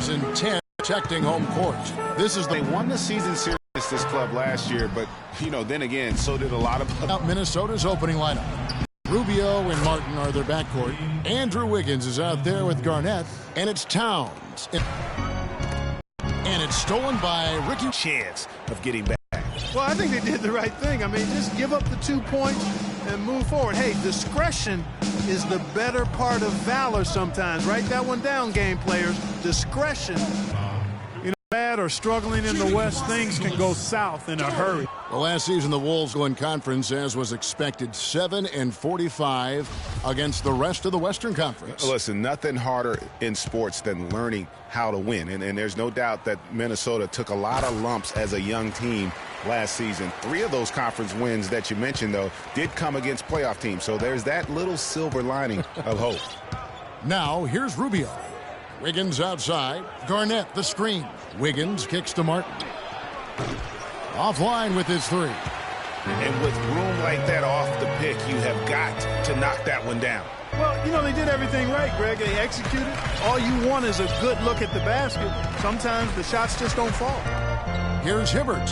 guys in 10 protecting home court. They won the season series this club last year, but, then again, so did a lot of... Minnesota's opening lineup. Rubio and Martin are their backcourt. Andrew Wiggins is out there with Garnett, and it's Towns. And it's stolen by Ricky. Chance of getting back. Well, I think they did the right thing. I mean, just give up the 2 points and move forward. Hey, discretion is the better part of valor sometimes. Write that one down, game players. Discretion. Bad or struggling in the West, things can go south in a hurry. Well, last season, the Wolves won conference, as was expected, 7-45 against the rest of the Western Conference. Listen, nothing harder in sports than learning how to win. And there's no doubt that Minnesota took a lot of lumps as a young team last season. 3 of those conference wins that you mentioned, though, did come against playoff teams. So there's that little silver lining of hope. Now, here's Rubio. Wiggins outside. Garnett, the screen. Wiggins kicks to Martin. Offline with his 3. And with room like that off the pick, you have got to knock that one down. Well, they did everything right, Greg. They executed. All you want is a good look at the basket. Sometimes the shots just don't fall. Here's Hibbert.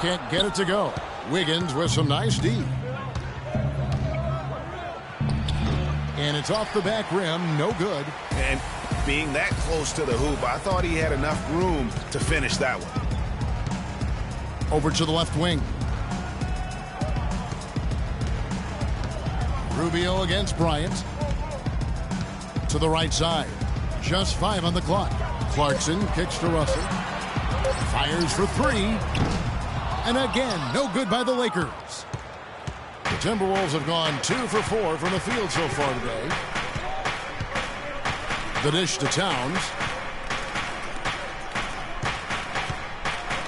Can't get it to go. Wiggins with some nice D. And it's off the back rim, no good. And being that close to the hoop, I thought he had enough room to finish that one. Over to the left wing. Rubio against Bryant. To the right side. Just 5 on the clock. Clarkson kicks to Russell. Fires for 3. And again, no good by the Lakers. The Timberwolves have gone 2 for 4 from the field so far today. The dish to Towns.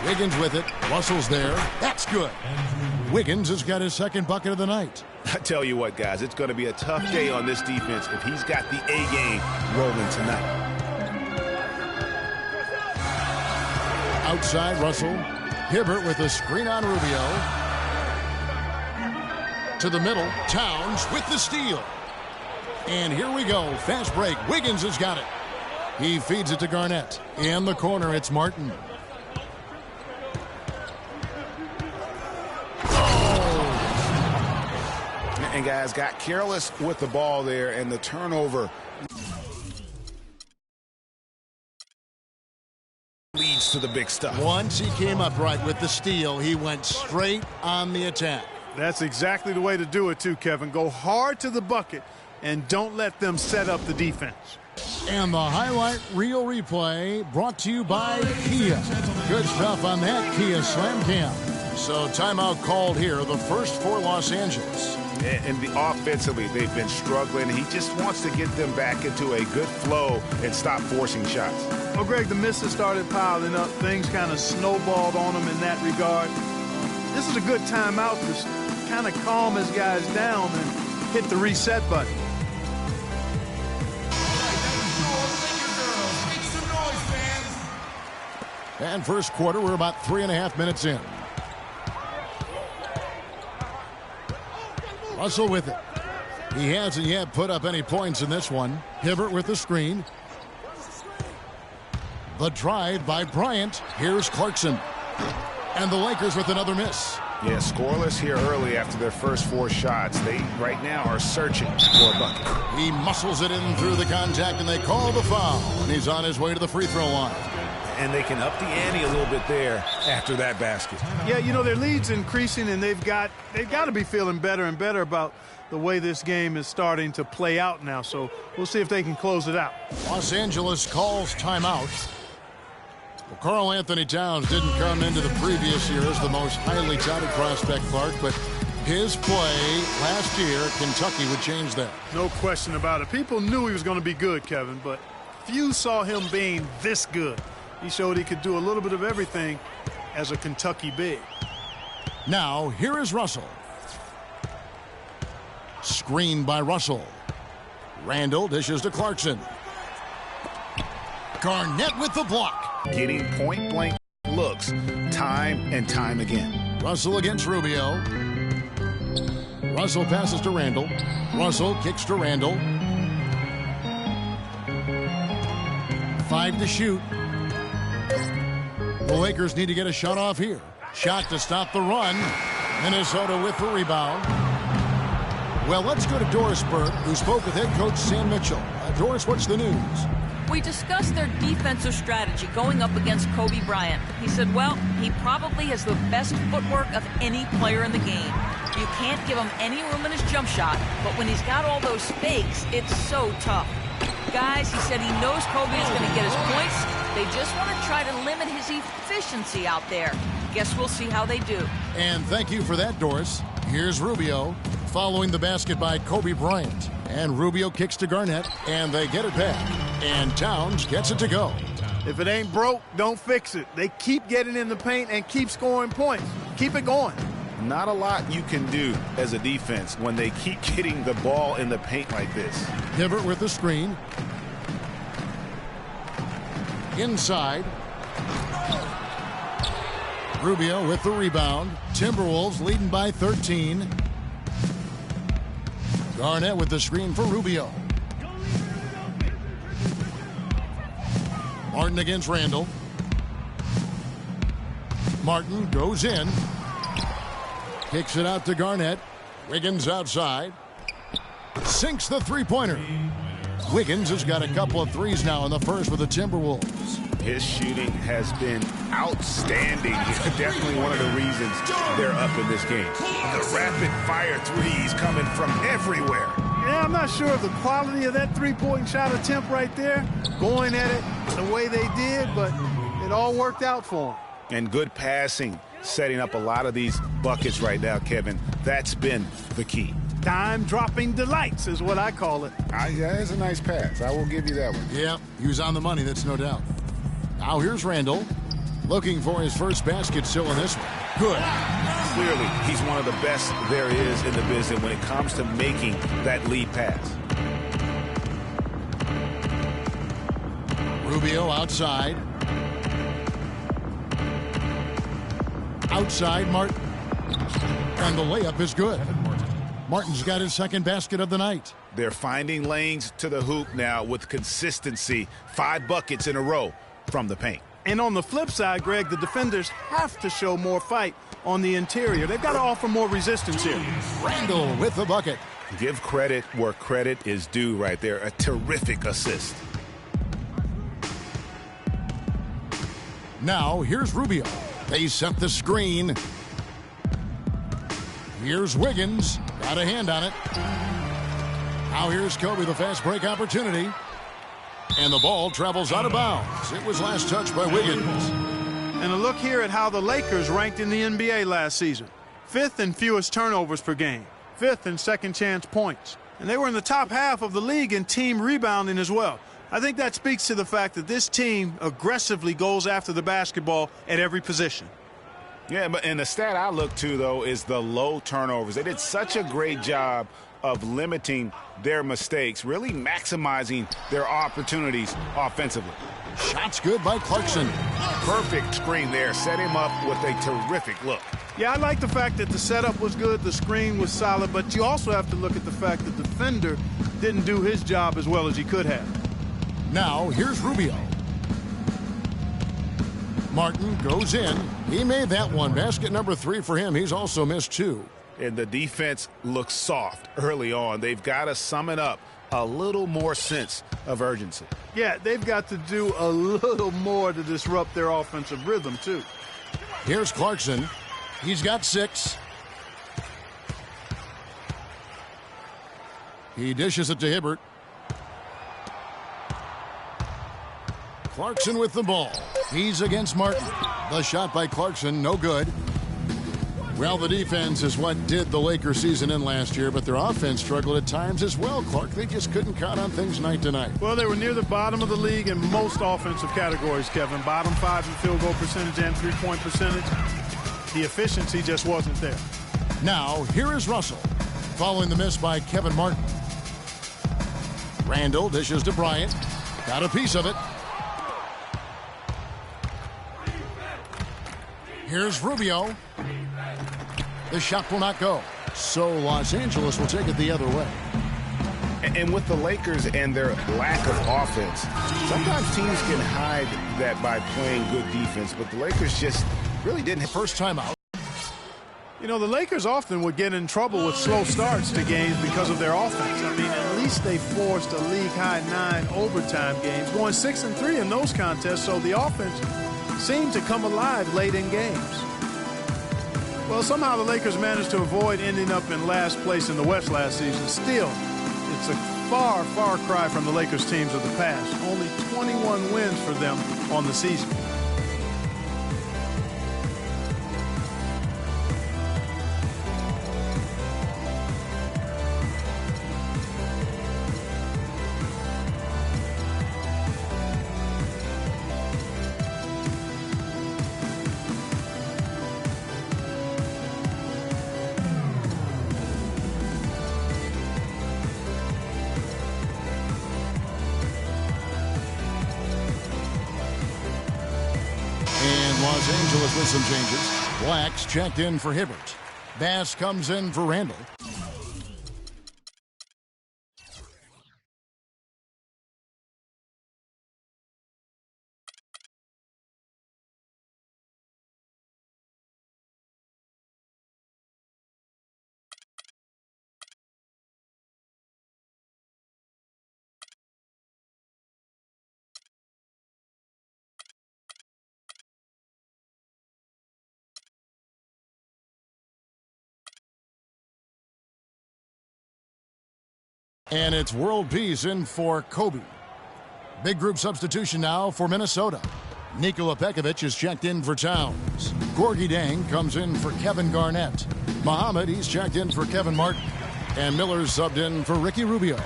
Wiggins with it. Russell's there. That's good. Wiggins has got his second bucket of the night. I tell you what, guys, it's going to be a tough day on this defense if he's got the A game rolling tonight. Outside, Russell. Hibbert with a screen on Rubio. To the middle, Towns with the steal. And here we go, fast break. Wiggins has got it. He feeds it to Garnett. In the corner, it's Martin. Oh! And guys got careless with the ball there, and the turnover leads to the big stuff. Once he came upright with the steal, he went straight on the attack. That's exactly the way to do it, too, Kevin. Go hard to the bucket and don't let them set up the defense. And the highlight reel replay brought to you by Kia. Good stuff on that Kia Slam Cam. So timeout called here, the first for Los Angeles. And offensively, they've been struggling. He just wants to get them back into a good flow and stop forcing shots. Well, Greg, the misses started piling up. Things kind of snowballed on them in that regard. This is a good timeout to kind of calm his guys down and hit the reset button. And first quarter, we're about 3.5 minutes in. Russell with it. He hasn't yet put up any points in this one. Hibbert with the screen. The drive by Bryant. Here's Clarkson. And the Lakers with another miss. Yeah, scoreless here early after their first 4 shots. They right now are searching for a bucket. He muscles it in through the contact, and they call the foul. And he's on his way to the free throw line. And they can up the ante a little bit there after that basket. Yeah, their lead's increasing, and they've got to be feeling better and better about the way this game is starting to play out now. So we'll see if they can close it out. Los Angeles calls timeout. Well, Karl Anthony Towns didn't come into the previous year as the most highly touted prospect, Clark, but his play last year at Kentucky would change that. No question about it. People knew he was going to be good, Kevin, but few saw him being this good. He showed he could do a little bit of everything as a Kentucky big. Now, here is Russell. Screen by Russell. Randall dishes to Clarkson. Garnett with the block. Getting point-blank looks time and time again. Russell against Rubio. Russell passes to Randall. Russell kicks to Randall. 5 to shoot. The Lakers need to get a shot off here. Shot to stop the run. Minnesota with the rebound. Well, let's go to Doris Burke, who spoke with head coach Sam Mitchell. Doris, what's the news? We discussed their defensive strategy going up against Kobe Bryant. He said, well, he probably has the best footwork of any player in the game. You can't give him any room in his jump shot, but when he's got all those fakes, it's so tough. Guys, he said he knows Kobe is going to get his points. They just want to try to limit his efficiency out there. Guess we'll see how they do. And thank you for that, Doris. Here's Rubio following the basket by Kobe Bryant. And Rubio kicks to Garnett, and they get it back. And Towns gets it to go. If it ain't broke, don't fix it. They keep getting in the paint and keep scoring points. Keep it going. Not a lot you can do as a defense when they keep getting the ball in the paint like this. Hibbert with the screen. Inside. Rubio with the rebound. Timberwolves leading by 13. Garnett with the screen for Rubio. Martin against Randall. Martin goes in. Kicks it out to Garnett. Wiggins outside. Sinks the three-pointer. Wiggins has got a couple of threes now in the first for the Timberwolves. His shooting has been outstanding. Definitely one of the reasons they're up in this game. The rapid-fire threes coming from everywhere. Yeah, I'm not sure of the quality of that three-point shot attempt right there, going at it the way they did, but it all worked out for them. And good passing, setting up a lot of these buckets right now, Kevin. That's been the key. Dime-dropping delights is what I call it. Yeah, it's a nice pass. I will give you that one. Yeah, he was on the money, that's no doubt. Now here's Randall, looking for his first basket still in this one. Good. Clearly, he's one of the best there is in the business when it comes to making that lead pass. Rubio outside. Outside, Martin. And the layup is good. Martin's got his second basket of the night. They're finding lanes to the hoop now with consistency. 5 buckets in a row from the paint. And on the flip side, Greg, the defenders have to show more fight on the interior. They've got to offer more resistance here. Randall with the bucket. Give credit where credit is due right there. A terrific assist. Now here's Rubio. They set the screen. Here's Wiggins. Got a hand on it. Now here's Kobe, the fast break opportunity. And the ball travels out of bounds. It was last touched by Wiggins. And a look here at how the Lakers ranked in the NBA last season. 5th in fewest turnovers per game. 5th in second chance points. And they were in the top half of the league in team rebounding as well. I think that speaks to the fact that this team aggressively goes after the basketball at every position. Yeah, but and the stat I look to, though, is the low turnovers. They did such a great job of limiting their mistakes, really maximizing their opportunities offensively. Shots good by Clarkson. Perfect screen there. Set him up with a terrific look. Yeah, I like the fact that the setup was good, the screen was solid, but you also have to look at the fact that the defender didn't do his job as well as he could have. Now, here's Rubio. Martin goes in. He made that one. Basket number 3 for him. He's also missed 2. And the defense looks soft early on. They've got to sum it up. A little more sense of urgency. Yeah, they've got to do a little more to disrupt their offensive rhythm, too. Here's Clarkson. He's got 6. He dishes it to Hibbert. Clarkson with the ball. He's against Martin. The shot by Clarkson, no good. Well, the defense is what did the Lakers season in last year, but their offense struggled at times as well, Clark. They just couldn't count on things night to night. Well, they were near the bottom of the league in most offensive categories, Kevin. Bottom 5 in field goal percentage and three-point percentage. The efficiency just wasn't there. Now, here is Russell, following the miss by Kevin Martin. Randall dishes to Bryant. Got a piece of it. Here's Rubio. The shot will not go. So Los Angeles will take it the other way. And with the Lakers and their lack of offense, sometimes teams can hide that by playing good defense, but the Lakers just really didn't. First time out. You know, the Lakers often would get in trouble with slow starts to games because of their offense. I mean, at least they forced a league-high 9 overtime games, going 6-3 in those contests, so the offense seemed to come alive late in games. Well, somehow the Lakers managed to avoid ending up in last place in the West last season. Still, it's a far, far cry from the Lakers teams of the past. Only 21 wins for them on the season. Los Angeles with some changes. Black's checked in for Hibbert. Bass comes in for Randall. And it's world peace in for Kobe. Big group substitution now for Minnesota. Nikola Pekovic is checked in for Towns. Gorgie Dang comes in for Kevin Garnett. Muhammad, he's checked in for Kevin Martin. And Miller's subbed in for Ricky Rubio.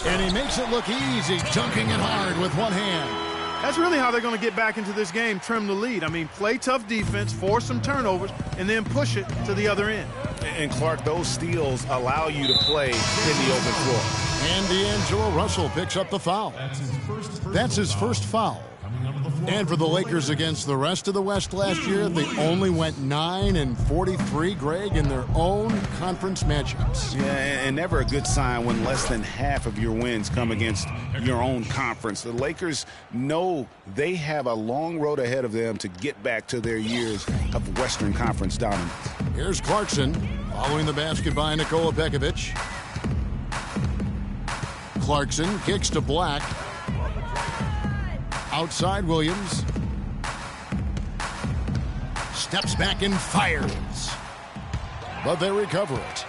And he makes it look easy, dunking it hard with one hand. That's really how they're going to get back into this game, trim the lead. I mean, play tough defense, force some turnovers, and then push it to the other end. And, Clark, those steals allow you to play in the open floor. And D'Angelo Russell picks up the foul. That's his first foul. And for the Lakers against the rest of the West last year, they only went 9-43, Greg, in their own conference matchups. Yeah, and never a good sign when less than half of your wins come against your own conference. The Lakers know they have a long road ahead of them to get back to their years of Western Conference dominance. Here's Clarkson following the basket by Nikola Pekovic. Clarkson kicks to Black. Outside Williams. Steps back and fires. But they recover it.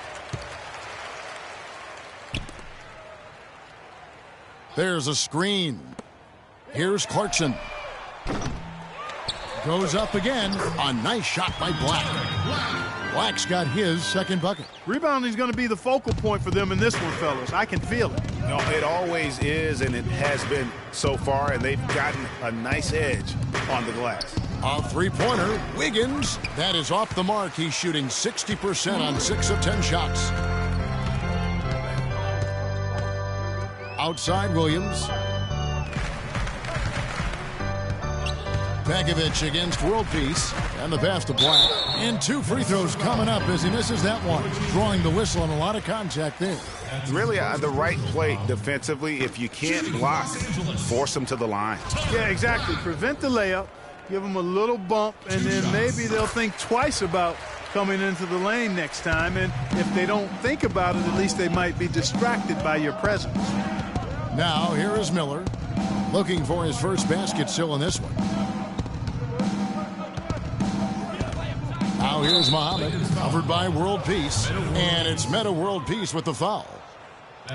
There's a screen. Here's Clarkson. Goes up again. A nice shot by Black. Black's got his second bucket. Rebounding is going to be the focal point for them in this one, fellas. I can feel it. No, it always is, and it has been so far, and they've gotten a nice edge on the glass. A three-pointer, Wiggins. That is off the mark. He's shooting 60% on 6 of 10 shots. Outside Williams. Pekovic against world peace. And the pass to Black. And 2 free throws coming up as he misses that one. Drawing the whistle and a lot of contact there. Really the right play defensively. If you can't block, force them to the line. Yeah, exactly. Prevent the layup. Give them a little bump, and then maybe they'll think twice about coming into the lane next time. And if they don't think about it, at least they might be distracted by your presence. Now, here is Miller. Looking for his first basket still in this one. Now here's Muhammad, covered by World Peace, and it's Meta World Peace with the foul.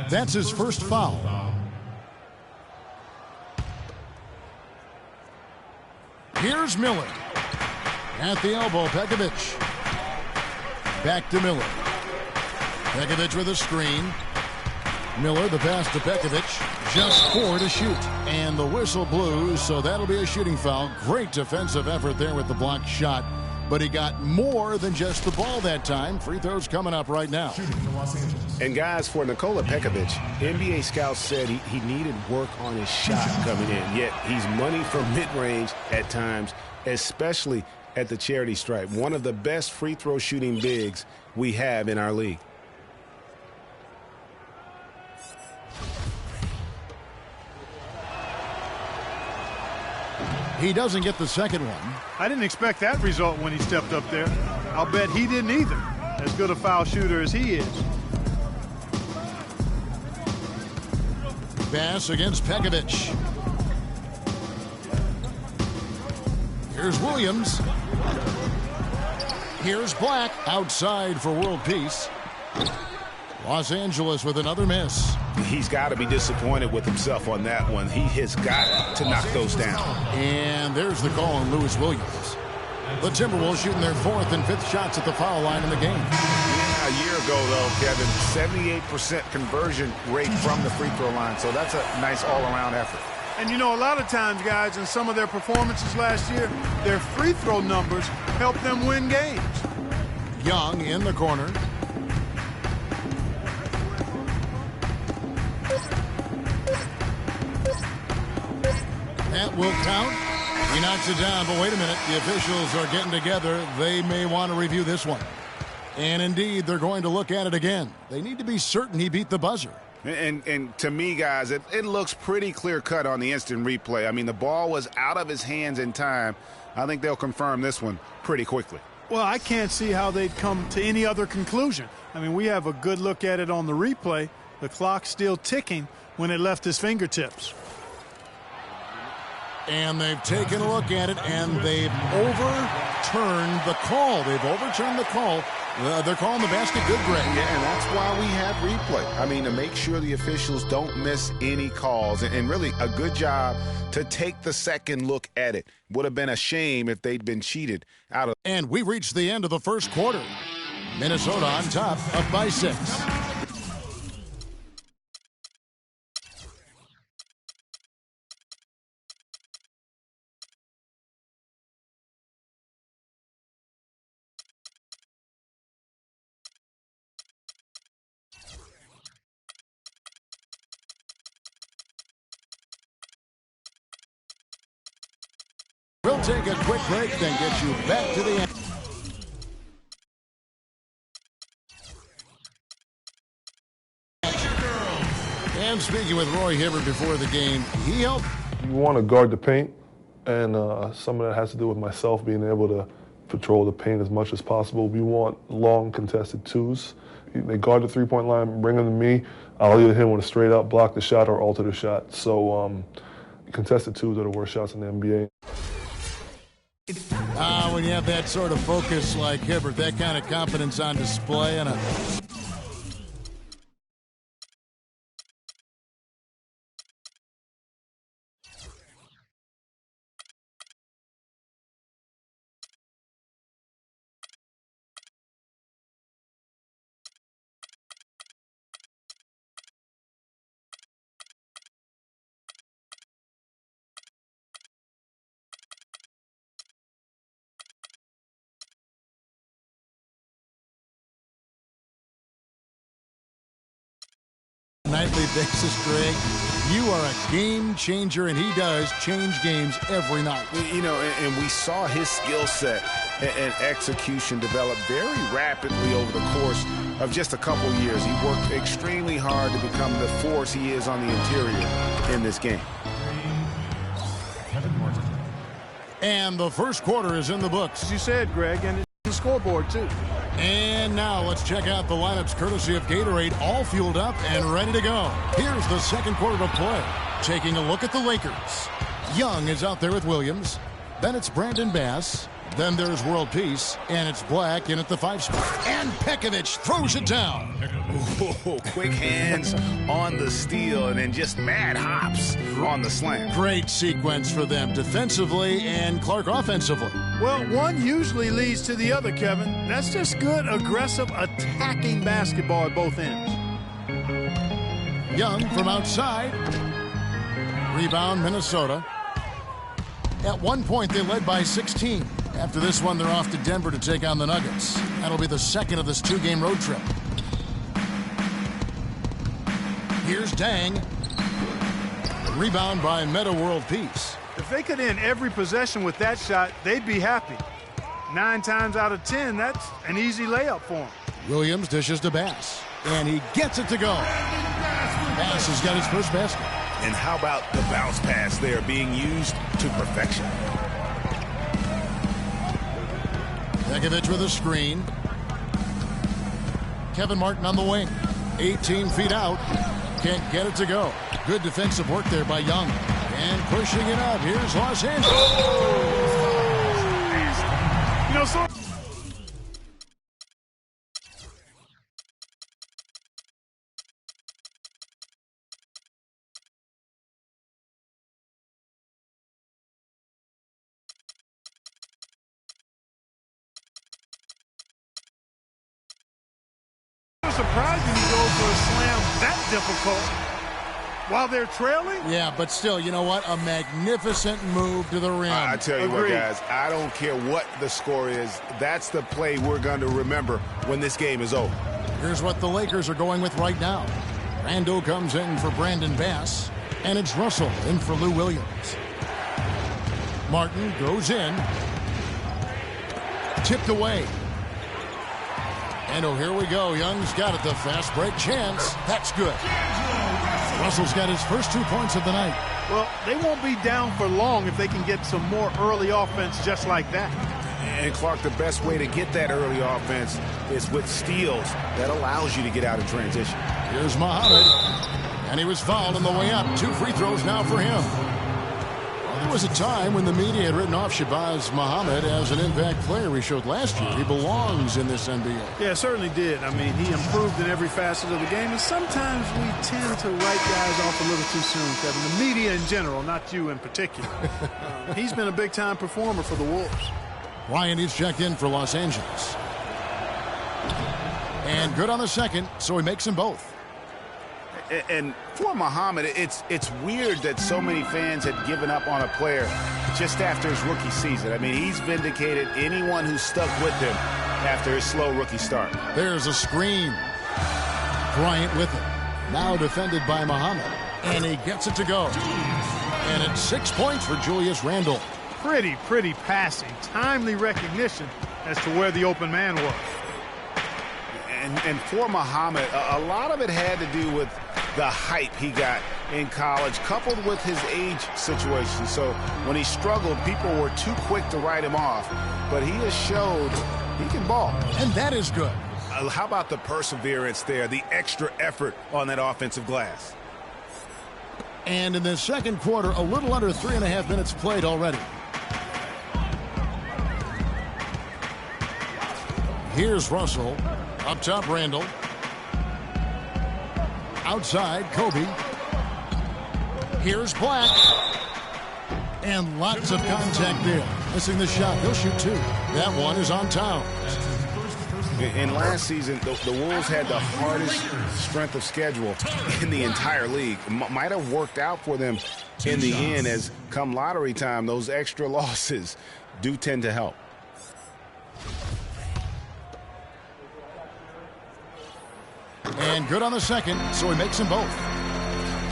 That's his first foul. Here's Miller. At the elbow, Pekovic. Back to Miller. Pekovic with a screen. Miller, the pass to Pekovic. Just 4 to shoot. And the whistle blew, so that'll be a shooting foul. Great defensive effort there with the blocked shot. But he got more than just the ball that time. Free throws coming up right now. And guys, for Nikola Pekovic, NBA scouts said he needed work on his shot coming in. Yet he's money from mid-range at times, especially at the charity stripe. One of the best free throw shooting bigs we have in our league. He doesn't get the second one. I didn't expect that result when he stepped up there. I'll bet he didn't either, as good a foul shooter as he is. Pass against Pekovic. Here's Williams. Here's Black outside for world peace. Los Angeles with another miss. He's got to be disappointed with himself on that one. He has got to knock those down. And there's the call on Lewis Williams. The Timberwolves shooting their 4th and 5th shots at the foul line in the game. Yeah, a year ago, though, Kevin, 78% conversion rate from the free throw line. So that's a nice all-around effort. And, you know, a lot of times, guys, in some of their performances last year, their free throw numbers helped them win games. Young in the corner. That will count. He knocks it down, but wait a minute. The officials are getting together. They may want to review this one. And indeed, they're going to look at it again. They need to be certain he beat the buzzer. And to me, guys, it looks pretty clear-cut on the instant replay. I mean, the ball was out of his hands in time. I think they'll confirm this one pretty quickly. Well, I can't see how they'd come to any other conclusion. I mean, we have a good look at it on the replay. The clock's still ticking when it left his fingertips. And they've taken a look at it, and they've overturned the call. They've overturned the call. They're calling the basket good, Greg. Yeah, and that's why we have replay. I mean, to make sure the officials don't miss any calls. And really, a good job to take the second look at it. Would have been a shame if they'd been cheated out of. And we reached the end of the first quarter. Minnesota on top, up by 6. We'll take a quick break, then get you back to the end. And speaking with Roy Hibbert before the game, he helped. You want to guard the paint, and some of that has to do with myself being able to patrol the paint as much as possible. We want long contested twos. They guard the three-point line, bring them to me. I'll either hit them with a straight-up block the shot or alter the shot. So contested twos are the worst shots in the NBA. When you have that sort of focus like Hibbert, that kind of confidence on display, and a nightly basis, Greg. You are a game changer, and he does change games every night. You know, and we saw his skill set and execution develop very rapidly over the course of just a couple years. He worked extremely hard to become the force he is on the interior in this game. And the first quarter is in the books. As you said, Greg, and it's the scoreboard, too. And now let's check out the lineups courtesy of Gatorade, all fueled up and ready to go. Here's the second quarter of play. Taking a look at the Lakers. Young is out there with Williams. Then it's Brandon Bass. Then there's World Peace. And it's Black in at the 5 spot. And Pekovic throws it down. Ooh, quick hands on the steal and then just mad hops on the slam. Great sequence for them defensively and Clark offensively. Well, one usually leads to the other, Kevin. That's just good, aggressive, attacking basketball at both ends. Young from outside. Rebound, Minnesota. At one point, they led by 16. After this one, they're off to Denver to take on the Nuggets. That'll be the second of this 2-game road trip. Here's Dang. Rebound by Meta World Peace. If they could end every possession with that shot, they'd be happy. 9 times out of 10, that's an easy layup for them. Williams dishes to Bass. And he gets it to go. Bass has got his first basket. And how about the bounce pass there being used to perfection? Begovic with a screen. Kevin Martin on the wing. 18 feet out. Can't get it to go. Good defensive work there by Young. And pushing it up. Here's Los Angeles. You know, so surprising he goes for a slam that difficult while they're trailing. Yeah, but still, you know what? A magnificent move to the rim. I tell you what, guys, I don't care what the score is. That's the play we're going to remember when this game is over. Here's what the Lakers are going with right now. Randall comes in for Brandon Bass, and it's Russell in for Lou Williams. Martin goes in. Tipped away. And oh, here we go. Young's got it. The fast break chance. That's good. Russell's got his first 2 points of the night. Well, they won't be down for long if they can get some more early offense just like that. And Clark, the best way to get that early offense is with steals that allows you to get out in transition. Here's Muhammad. And he was fouled on the way up. 2 free throws now for him. Well, there was a time when the media had written off Shabazz Muhammad as an impact player we showed last year. He belongs in this NBA. Yeah, certainly did. I mean, he improved in every facet of the game, and sometimes we tend to write guys off a little too soon, Kevin. The media in general, not you in particular. He's been a big-time performer for the Wolves. Ryan is checked in for Los Angeles. And good on the second, so he makes them both. And for Muhammad, it's weird that so many fans had given up on a player just after his rookie season. I mean, he's vindicated anyone who stuck with him after his slow rookie start. There's a screen. Bryant with it. Now defended by Muhammad. And he gets it to go. And it's 6 points for Julius Randle. Pretty passing. Timely recognition as to where the open man was. And for Muhammad, a lot of it had to do with the hype he got in college, coupled with his age situation. So when he struggled, people were too quick to write him off. But he has showed he can ball. And that is good. How about the perseverance there, the extra effort on that offensive glass? And in the second quarter, a little under 3.5 minutes played already. Here's Russell. Up top, Randall. Outside, Kobe. Here's Black. And lots of contact there. Missing the shot. He'll shoot 2. That one is on Towns. In last season, the Wolves had the hardest strength of schedule in the entire league. Might have worked out for them in the end, as come lottery time, those extra losses do tend to help. And good on the second, so he makes them both.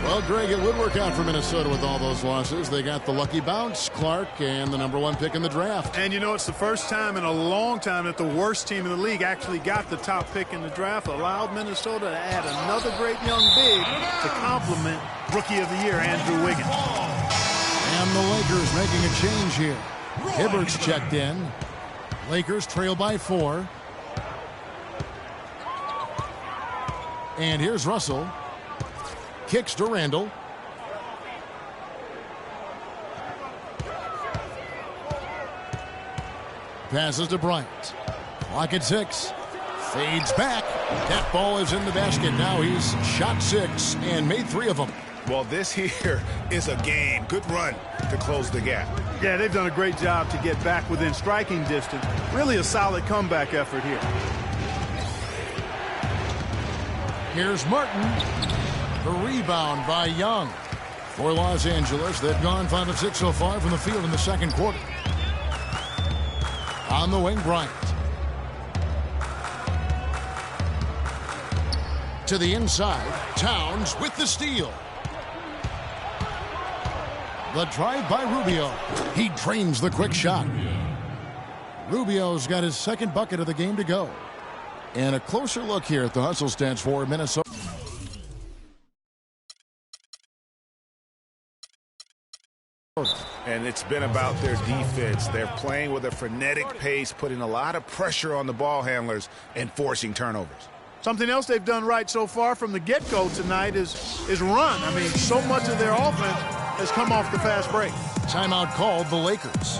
Well, Greg, it would work out for Minnesota with all those losses. They got the lucky bounce, Clark, and the #1 pick in the draft. And, you know, it's the first time in a long time that the worst team in the league actually got the top pick in the draft, allowed Minnesota to add another great young big to complement Rookie of the Year, Andrew Wiggins. And the Lakers making a change here. Hibbert's checked in. Lakers trail by 4. And here's Russell. Kicks to Randall. Passes to Bryant. Clock at 6. Fades back. That ball is in the basket. Now he's shot 6 and made 3 of them. Well, this here is a game. Good run to close the gap. Yeah, they've done a great job to get back within striking distance. Really a solid comeback effort here. Here's Martin. The rebound by Young. For Los Angeles, they've gone 5 of 6 so far from the field in the second quarter. On the wing, Bryant. To the inside, Towns with the steal. The drive by Rubio. He drains the quick shot. Rubio's got his second bucket of the game to go. And a closer look here at the hustle stats for Minnesota. And it's been about their defense. They're playing with a frenetic pace, putting a lot of pressure on the ball handlers and forcing turnovers. Something else they've done right so far from the get-go tonight is run. I mean, so much of their offense has come off the fast break. Timeout called the Lakers.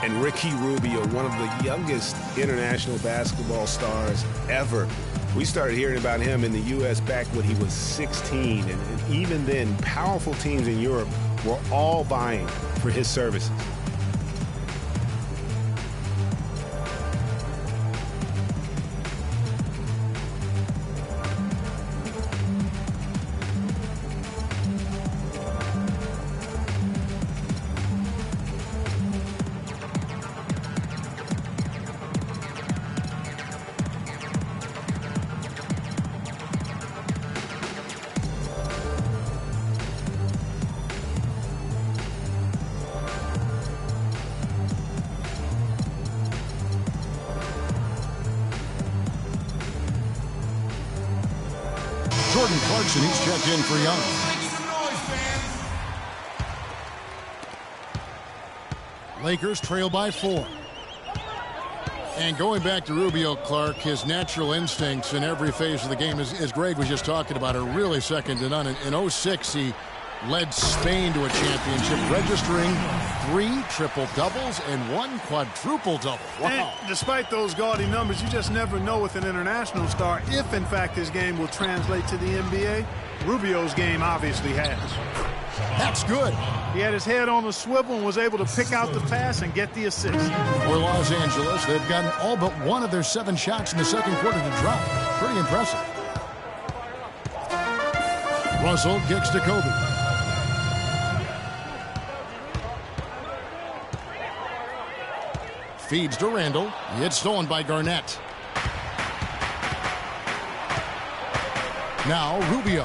And Ricky Rubio, one of the youngest international basketball stars ever. We started hearing about him in the U.S. back when he was 16. And even then, powerful teams in Europe were all vying for his services. Jordan Clarkson, he's checked in for Young. Lakers trail by 4. And going back to Rubio, Clark, his natural instincts in every phase of the game, as Greg was just talking about, are really second to none. In 06, he led Spain to a championship, registering 3 triple-doubles and 1 quadruple-double. Wow. And despite those gaudy numbers, you just never know with an international star if, in fact, his game will translate to the NBA. Rubio's game obviously has. That's good. He had his head on a swivel and was able to pick out the pass and get the assist. For Los Angeles, they've gotten all but 1 of their 7 shots in the second quarter to drop. Pretty impressive. Russell kicks to Kobe. Feeds to Randall. It's stolen by Garnett. Now Rubio.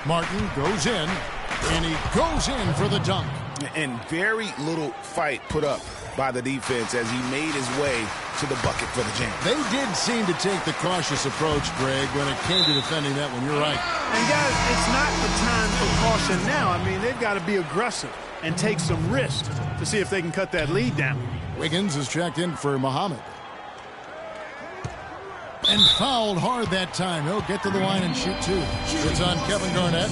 Martin goes in, and he goes in for the dunk. And very little fight put up by the defense as he made his way to the bucket for the jam. They did seem to take the cautious approach, Greg, when it came to defending that one. You're right. And guys, it's not the time for caution now. I mean, they've got to be aggressive and take some risks to see if they can cut that lead down. Wiggins is checked in for Muhammad. And fouled hard that time. He'll get to the line and shoot 2. It's on Kevin Garnett.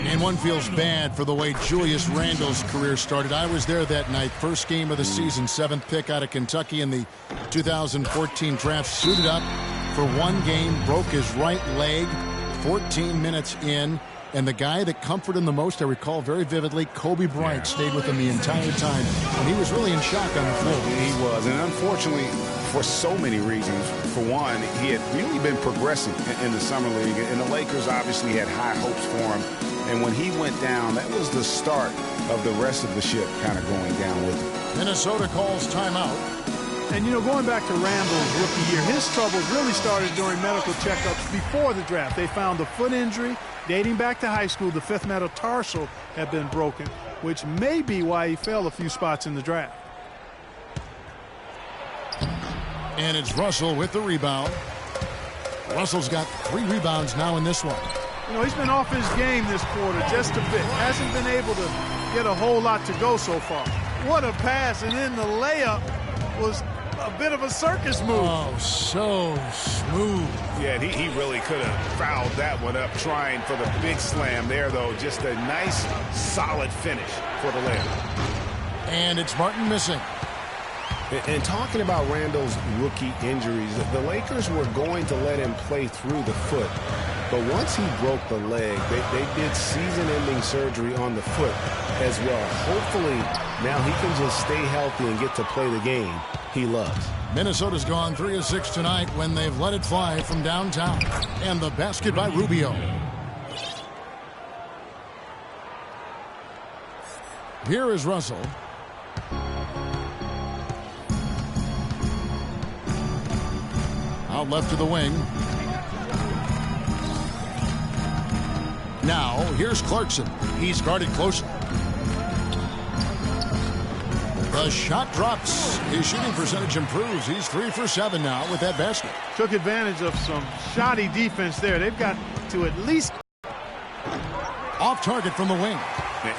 And one feels bad for the way Julius Randle's career started. I was there that night. First game of the season, 7th pick out of Kentucky in the 2014 draft. Suited up for 1 game, broke his right leg 14 minutes in. And the guy that comforted him the most, I recall very vividly, Kobe Bryant stayed with him the entire time. And he was really in shock on the floor. He was. And unfortunately, for so many reasons. For one, he had really been progressing in the Summer League. And the Lakers obviously had high hopes for him. And when he went down, that was the start of the rest of the ship kind of going down with him. Minnesota calls timeout. And, you know, going back to Randall's rookie year, his troubles really started during medical checkups before the draft. They found a foot injury dating back to high school. The 5th metatarsal had been broken, which may be why he fell a few spots in the draft. And it's Russell with the rebound. Russell's got 3 rebounds now in this one. You know, he's been off his game this quarter just a bit. Hasn't been able to get a whole lot to go so far. What a pass, and then the layup was a bit of a circus move. Oh, so smooth. Yeah, he really could have fouled that one up trying for the big slam there, though. Just a nice, solid finish for the layup. And it's Martin missing. And talking about Randall's rookie injuries, the Lakers were going to let him play through the foot. But once he broke the leg, they did season-ending surgery on the foot as well. Hopefully, now he can just stay healthy and get to play the game he loves. Minnesota's gone 3 of 6 tonight when they've let it fly from downtown. And the basket by Rubio. Here is Russell. Out left to the wing. Now, here's Clarkson. He's guarded closely. The shot drops. His shooting percentage improves. He's 3 for 7 now with that basket. Took advantage of some shoddy defense there. They've got to at least... Off target from the wing.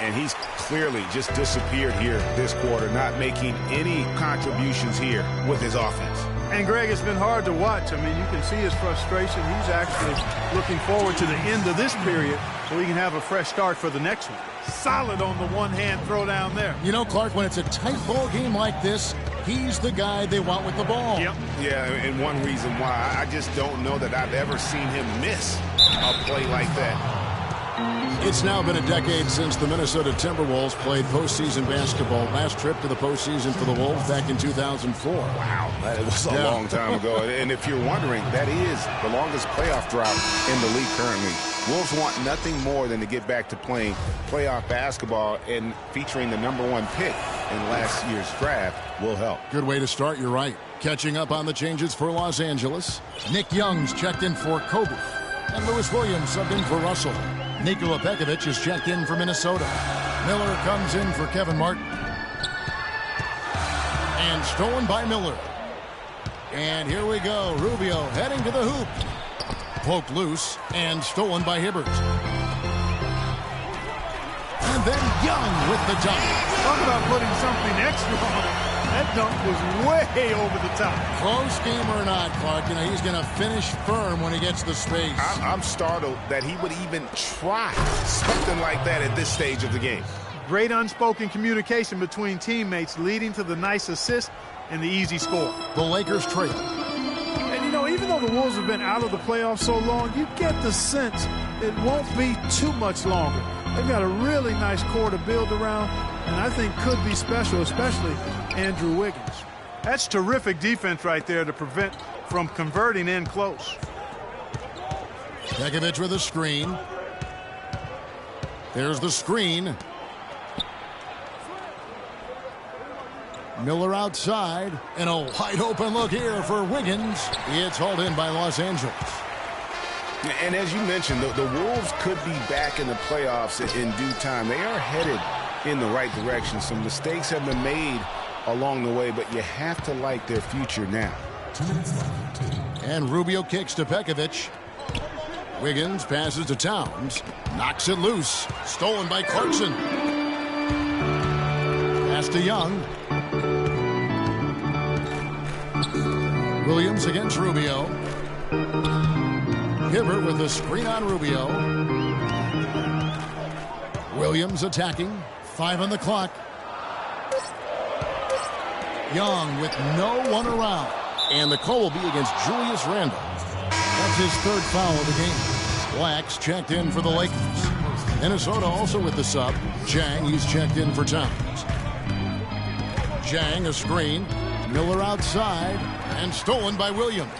And he's clearly just disappeared here this quarter, not making any contributions here with his offense. And, Greg, it's been hard to watch. I mean, you can see his frustration. He's actually looking forward to the end of this period so he can have a fresh start for the next one. Solid on the one-hand throw down there. You know, Clark, when it's a tight ball game like this, he's the guy they want with the ball. Yep. Yeah, and one reason why, I just don't know that I've ever seen him miss a play like that. It's now been a decade since the Minnesota Timberwolves played postseason basketball. Last trip to the postseason for the Wolves back in 2004. Wow, that was a long time ago. And if you're wondering, that is the longest playoff drought in the league currently. Wolves want nothing more than to get back to playing playoff basketball, and featuring the #1 pick in last year's draft will help. Good way to start, you're right. Catching up on the changes for Los Angeles. Nick Young's checked in for Kobe. And Lewis Williams subbed in for Russell. Nikola Pekovic is checked in for Minnesota. Miller comes in for Kevin Martin. And stolen by Miller. And here we go. Rubio heading to the hoop. Poked loose and stolen by Hibbert. And then Young with the dunk. Talk about putting something extra on it. That dunk was way over the top. Close game or not, Clark, you know, he's going to finish firm when he gets the space. I'm startled that he would even try something like that at this stage of the game. Great unspoken communication between teammates leading to the nice assist and the easy score. The Lakers trail. And, you know, even though the Wolves have been out of the playoffs so long, you get the sense it won't be too much longer. They've got a really nice core to build around, and I think could be special, especially Andrew Wiggins. That's terrific defense right there to prevent from converting in close. Pekovic with a screen. There's the screen. Miller outside, and a wide open look here for Wiggins. It's hauled in by Los Angeles. And as you mentioned, the Wolves could be back in the playoffs in due time. They are headed in the right direction. Some mistakes have been made along the way, but you have to like their future now. And Rubio kicks to Pekovic. Wiggins passes to Towns. Knocks it loose. Stolen by Clarkson. Pass to Young. Williams against Rubio. Hibbert with the screen on Rubio. Williams attacking. 5 on the clock. Young with no one around. And the call will be against Julius Randle. That's his 3rd foul of the game. Blacks checked in for the Lakers. Minnesota also with the sub. Jang, he's checked in for Towns. Jang, a screen. Miller outside. And stolen by Williams.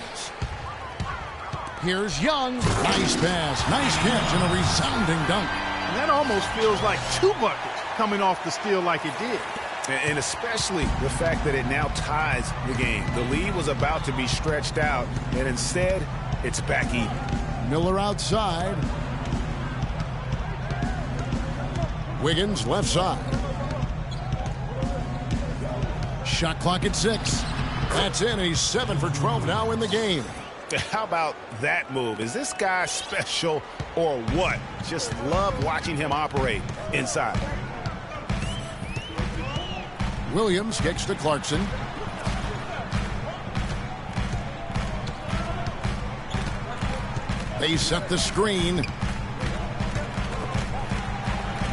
Here's Young. Nice pass. Nice catch and a resounding dunk. And that almost feels like 2 buckets coming off the steal like it did. And especially the fact that it now ties the game. The lead was about to be stretched out, and instead, it's back even. Miller outside. Wiggins left side. Shot clock at 6. That's in. He's 7 for 12 now in the game. How about that move? Is this guy special or what? Just love watching him operate inside. Williams kicks to Clarkson. They set the screen.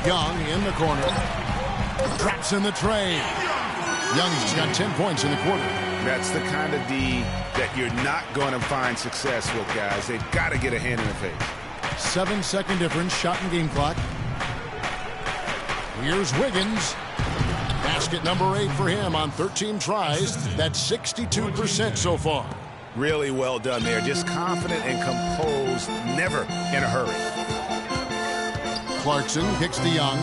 Young in the corner. Drops in the tray. Young's got 10 points in the quarter. That's the kind of D that you're not going to find success with, guys. They've got to get a hand in the face. 7-second difference, shot and game clock. Here's Wiggins. Basket number 8 for him on 13 tries. That's 62% so far. Really well done there. Just confident and composed, never in a hurry. Clarkson kicks to Young.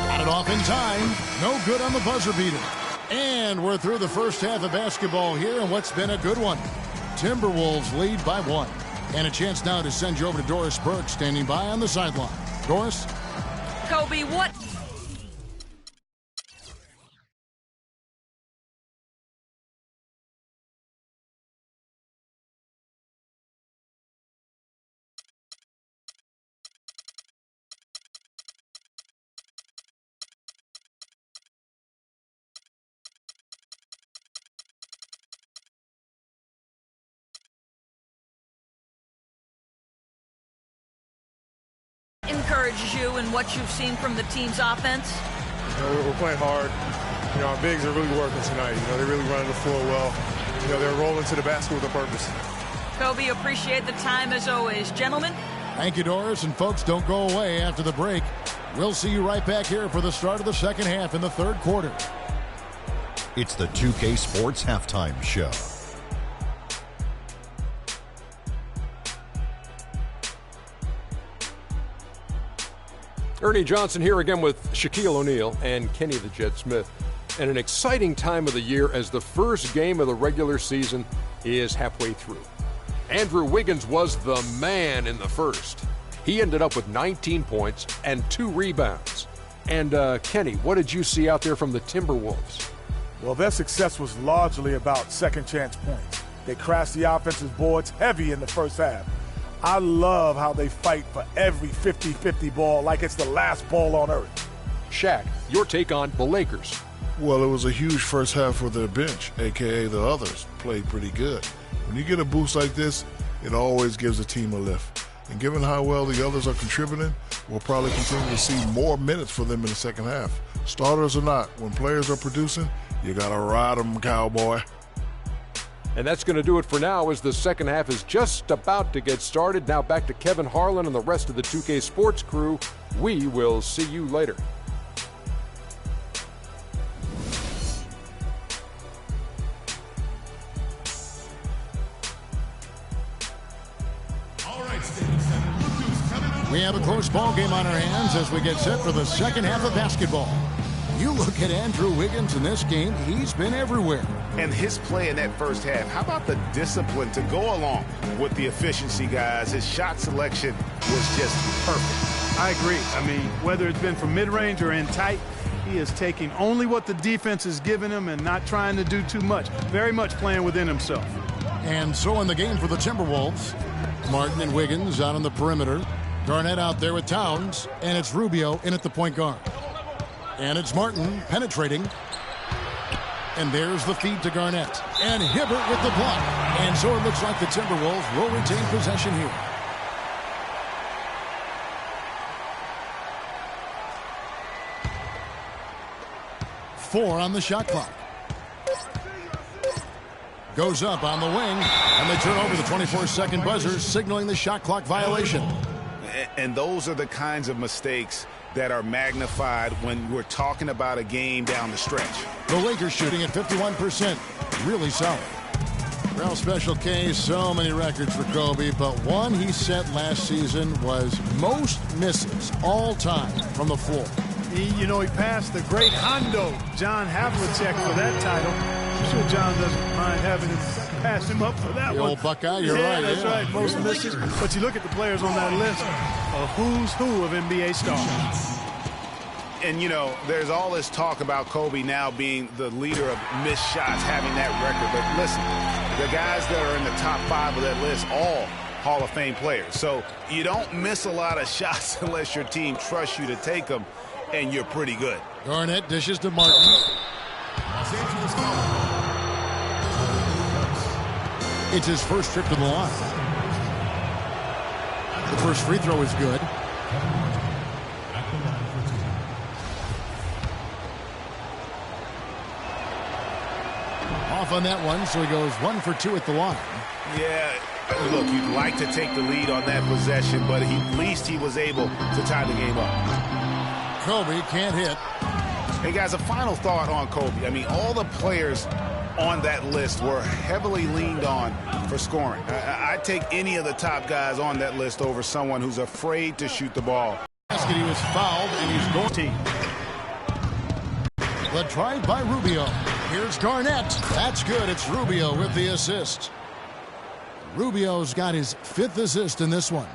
Got it off in time. No good on the buzzer beater. And we're through the first half of basketball here, and what's been a good one. Timberwolves lead by 1. And a chance now to send you over to Doris Burke, standing by on the sideline. Doris? Kobe, what encourages you in what you've seen from the team's offense? We're playing hard. Our bigs are really working tonight. They're really running the floor well. They're rolling to the basket with a purpose. Kobe, appreciate the time as always. Gentlemen? Thank you, Doris. And folks, don't go away after the break. We'll see you right back here for the start of the second half in the third quarter. It's the 2K Sports Halftime Show. Ernie Johnson here again with Shaquille O'Neal and Kenny the Jet Smith. And an exciting time of the year as the first game of the regular season is halfway through. Andrew Wiggins was the man in the first. He ended up with 19 points and 2 rebounds. And Kenny, what did you see out there from the Timberwolves? Well, their success was largely about second chance points. They crashed the offensive boards heavy in the first half. I love how they fight for every 50-50 ball like it's the last ball on earth. Shaq, your take on the Lakers. Well, it was a huge first half for their bench, a.k.a. the others, played pretty good. When you get a boost like this, it always gives the team a lift. And given how well the others are contributing, we'll probably continue to see more minutes for them in the second half. Starters or not, when players are producing, you got to ride them, cowboy. And that's going to do it for now as the second half is just about to get started. Now back to Kevin Harlan and the rest of the 2K Sports crew. We will see you later. We have a close ball game on our hands as we get set for the second half of basketball. You look at Andrew Wiggins in this game, he's been everywhere. And his play in that first half, how about the discipline to go along with the efficiency, guys? His shot selection was just perfect. I agree. I mean, whether it's been from mid-range or in tight, he is taking only what the defense is giving him and not trying to do too much. Very much playing within himself. And so in the game for the Timberwolves, Martin and Wiggins out on the perimeter. Garnett out there with Towns, and it's Rubio in at the point guard. And it's Martin penetrating. And there's the feed to Garnett. And Hibbert with the block. And so it looks like the Timberwolves will retain possession here. Four on the shot clock. Goes up on the wing, and they turn over the 24-second buzzer, signaling the shot clock violation. And those are the kinds of mistakes that are magnified when we're talking about a game down the stretch. The Lakers shooting at 51%. Really solid. Well, Special K, so many records for Kobe, but one he set last season was most misses all time from the floor. He passed the great Hondo, John Havlicek, for that title. I'm sure John doesn't mind having him pass him up for that the one. Old Buckeye, you're right. That's right, most misses. But you look at the players on that list, a who's who of NBA stars. And, there's all this talk about Kobe now being the leader of missed shots, having that record. But listen, the guys that are in the top 5 of that list, all Hall of Fame players. So you don't miss a lot of shots unless your team trusts you to take them, and you're pretty good. Garnett dishes to Martin. It's his first trip to the line. The first free throw is good. Off on that one, so he goes 1 for 2 at the line. Yeah, look, you'd like to take the lead on that possession, but at least he was able to tie the game up. Kobe can't hit. Hey, guys, a final thought on Kobe. I mean, all the players on that list were heavily leaned on for scoring. I'd take any of the top guys on that list over someone who's afraid to shoot the ball. He was fouled, and he's going. The drive by Rubio. Here's Garnett. That's good. It's Rubio with the assist. Rubio's got his 5th assist in this one.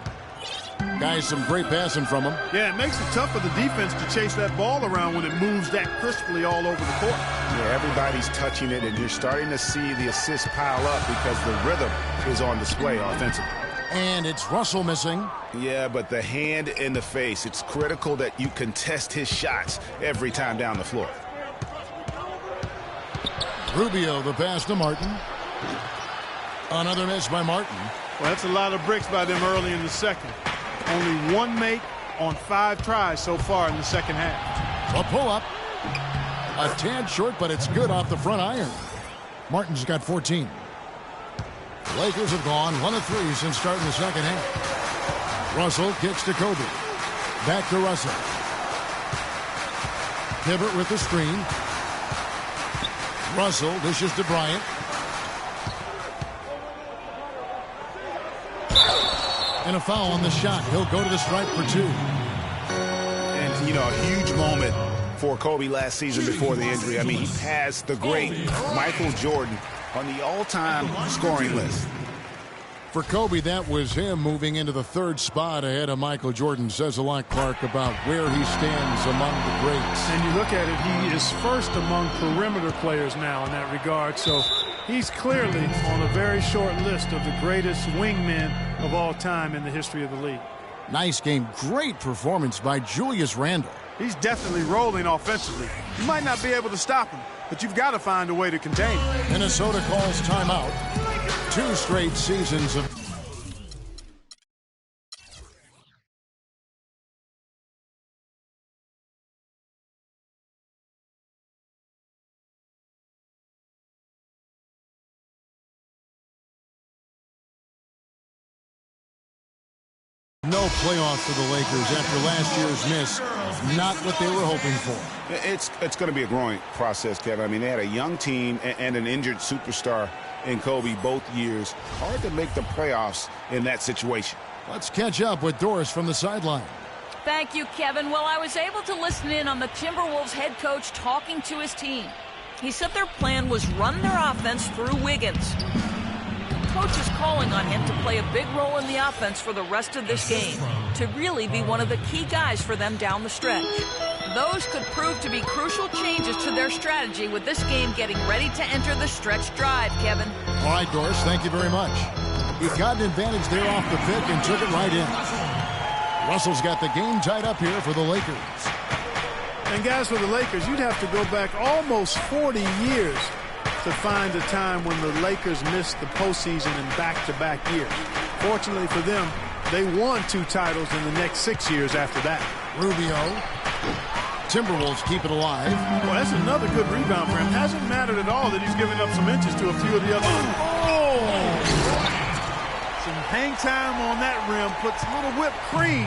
Guys, some great passing from him. Yeah, it makes it tough for the defense to chase that ball around when it moves that crisply all over the court. Yeah, everybody's touching it, and you're starting to see the assists pile up because the rhythm is on display offensively. And it's Russell missing. Yeah, but the hand in the face, it's critical that you contest his shots every time down the floor. Rubio, the pass to Martin. Another miss by Martin. Well, that's a lot of bricks by them early in the second. Only one make on 5 tries so far in the second half. A pull-up. A tad short, but it's good off the front iron. Martin's got 14. The Lakers have gone 1 of 3 since starting the second half. Russell kicks to Kobe. Back to Russell. Hibbert with the screen. Russell dishes to Bryant. And a foul on the shot. He'll go to the stripe for 2. And, you know, a huge moment for Kobe last season before the injury. I mean, he passed the great Michael Jordan on the all-time scoring list. For Kobe, that was him moving into the 3rd spot ahead of Michael Jordan. Says a lot, Clark, about where he stands among the greats. And you look at it, he is first among perimeter players now in that regard. So he's clearly on a very short list of the greatest wingmen of all time in the history of the league. Nice game. Great performance by Julius Randle. He's definitely rolling offensively. You might not be able to stop him, but you've got to find a way to contain him. Minnesota calls timeout. 2 straight seasons of... No playoff for the Lakers after last year's miss. Not what they were hoping for. It's going to be a growing process, Kevin. I mean, they had a young team and an injured superstar in Kobe both years. Hard to make the playoffs in that situation. Let's catch up with Doris from the sideline. Thank you, Kevin. Well, I was able to listen in on the Timberwolves head coach talking to his team. He said their plan was run their offense through Wiggins. Coach is calling on him to play a big role in the offense for the rest of this game, to really be one of the key guys for them down the stretch. Those could prove to be crucial changes to their strategy with this game getting ready to enter the stretch drive, Kevin. All right, Doris, thank you very much. He got an advantage there off the pick and took it right in. Russell's got the game tied up here for the Lakers. And guys, for the Lakers, you'd have to go back almost 40 years to find a time when the Lakers missed the postseason in back-to-back years. Fortunately for them, they won 2 titles in the next 6 years after that. Rubio. Timberwolves keep it alive. Well, that's another good rebound for him. Hasn't mattered at all that he's given up some inches to a few of the other. Oh! Some hang time on that rim. Puts a little whipped cream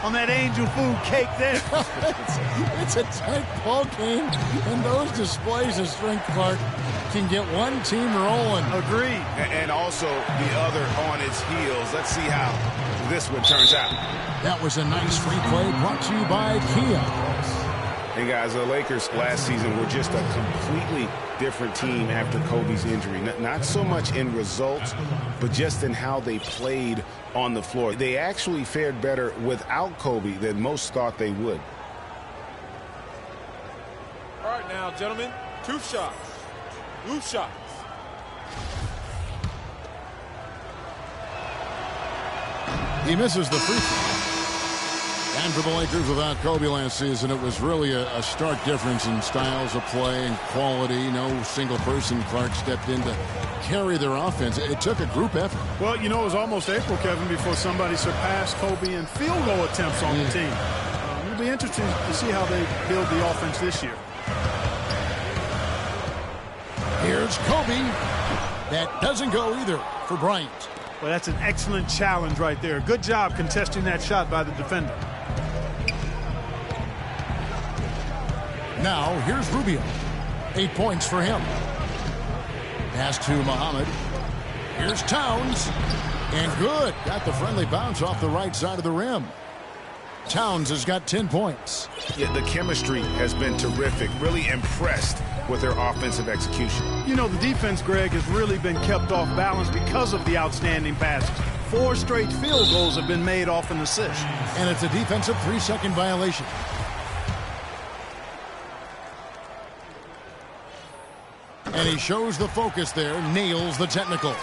on that angel food cake there. It's a tight ball game, and those displays of strength, Clark, can get one team rolling. Agreed. And also the other on its heels. Let's see how this one turns out. That was a nice free play brought to you by Kia. And guys, the Lakers last season were just a completely different team after Kobe's injury. Not so much in results, but just in how they played on the floor. They actually fared better without Kobe than most thought they would. All right now, gentlemen, 2 shots. 2 shots. He misses the free throw. And for the Lakers, without Kobe last season, it was really a stark difference in styles of play and quality. No single person, Clark, stepped in to carry their offense. It took a group effort. Well, you know, it was almost April, Kevin, before somebody surpassed Kobe in field goal attempts on the team. It'll be interesting to see how they build the offense this year. Here's Kobe. That doesn't go either for Bryant. Well, that's an excellent challenge right there. Good job contesting that shot by the defender. Now, here's Rubio. 8 points for him. Pass to Muhammad. Here's Towns. And good. Got the friendly bounce off the right side of the rim. Towns has got 10 points. Yeah, the chemistry has been terrific. Really impressed with their offensive execution. You know, the defense, Greg, has really been kept off balance because of the outstanding passes. 4 straight field goals have been made off an assist. And it's a defensive 3-second violation. And he shows the focus there, nails the technical.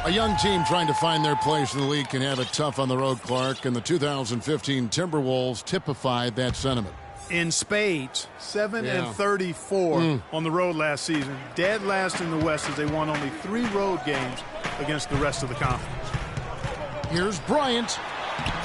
A young team trying to find their place in the league can have it tough on the road, Clark, and the 2015 Timberwolves typified that sentiment. In spades, 7-34 on the road last season. Dead last in the West as they won only 3 road games against the rest of the conference. Here's Bryant.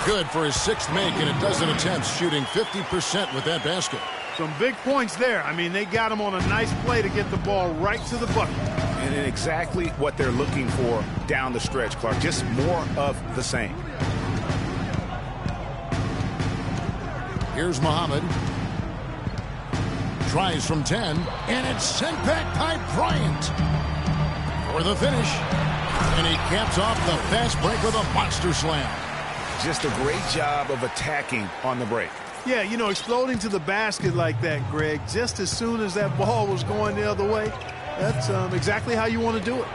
Good for his 6th make in a dozen attempts, shooting 50% with that basket. Some big points there. I mean, they got him on a nice play to get the ball right to the bucket. And exactly what they're looking for down the stretch, Clark. Just more of the same. Here's Muhammad. Tries from 10, and it's sent back by Bryant for the finish. And he caps off the fast break with a monster slam. Just a great job of attacking on the break. Yeah, you know, exploding to the basket like that, Greg, just as soon as that ball was going the other way, that's exactly how you want to do it.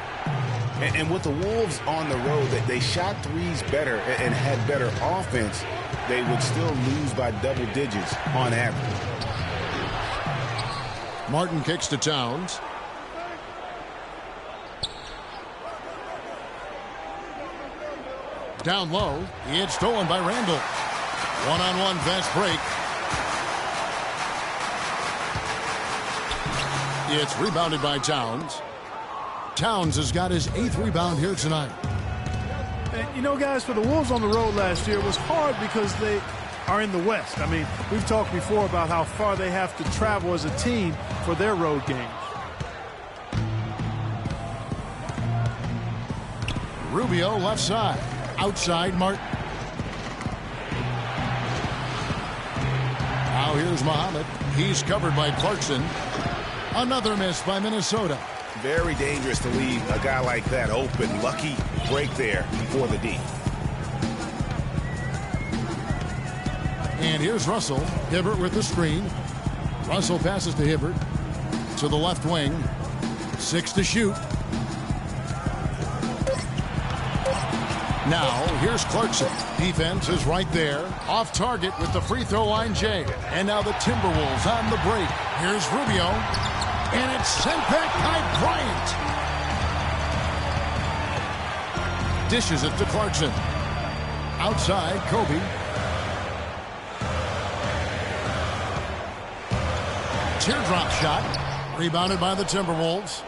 And with the Wolves on the road, they shot threes better and had better offense, they would still lose by double digits on average. Martin kicks to Towns. Down low, it's stolen by Randall. One-on-one fast break. It's rebounded by Towns. Towns has got his 8th rebound here tonight. And, you know, guys, for the Wolves on the road last year, it was hard because they are in the West. I mean, we've talked before about how far they have to travel as a team for their road games. Rubio left side. Outside Martin. Now here's Muhammad. He's covered by Clarkson. Another miss by Minnesota. Very dangerous to leave a guy like that open. Lucky break there for the D. And here's Russell. Hibbert with the screen. Russell passes to Hibbert. To the left wing. 6 to shoot. Now, here's Clarkson. Defense is right there. Off target with the free throw line, Jay. And now the Timberwolves on the break. Here's Rubio. And it's sent back by Bryant. Dishes it to Clarkson. Outside, Kobe. Teardrop shot. Rebounded by the Timberwolves.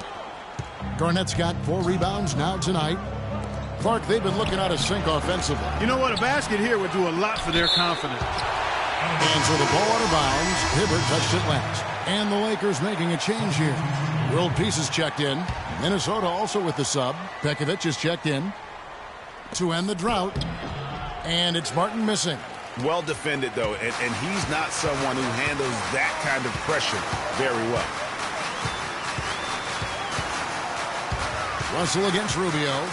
Garnett's got 4 rebounds now tonight. Clark, they've been looking out of sync offensively. You know what? A basket here would do a lot for their confidence. And so the ball out of bounds. Hibbert touched it last. And the Lakers making a change here. World Peace is checked in. Minnesota also with the sub. Pekovic is checked in to end the drought. And it's Martin missing. Well defended, though, and he's not someone who handles that kind of pressure very well. Russell against Rubio.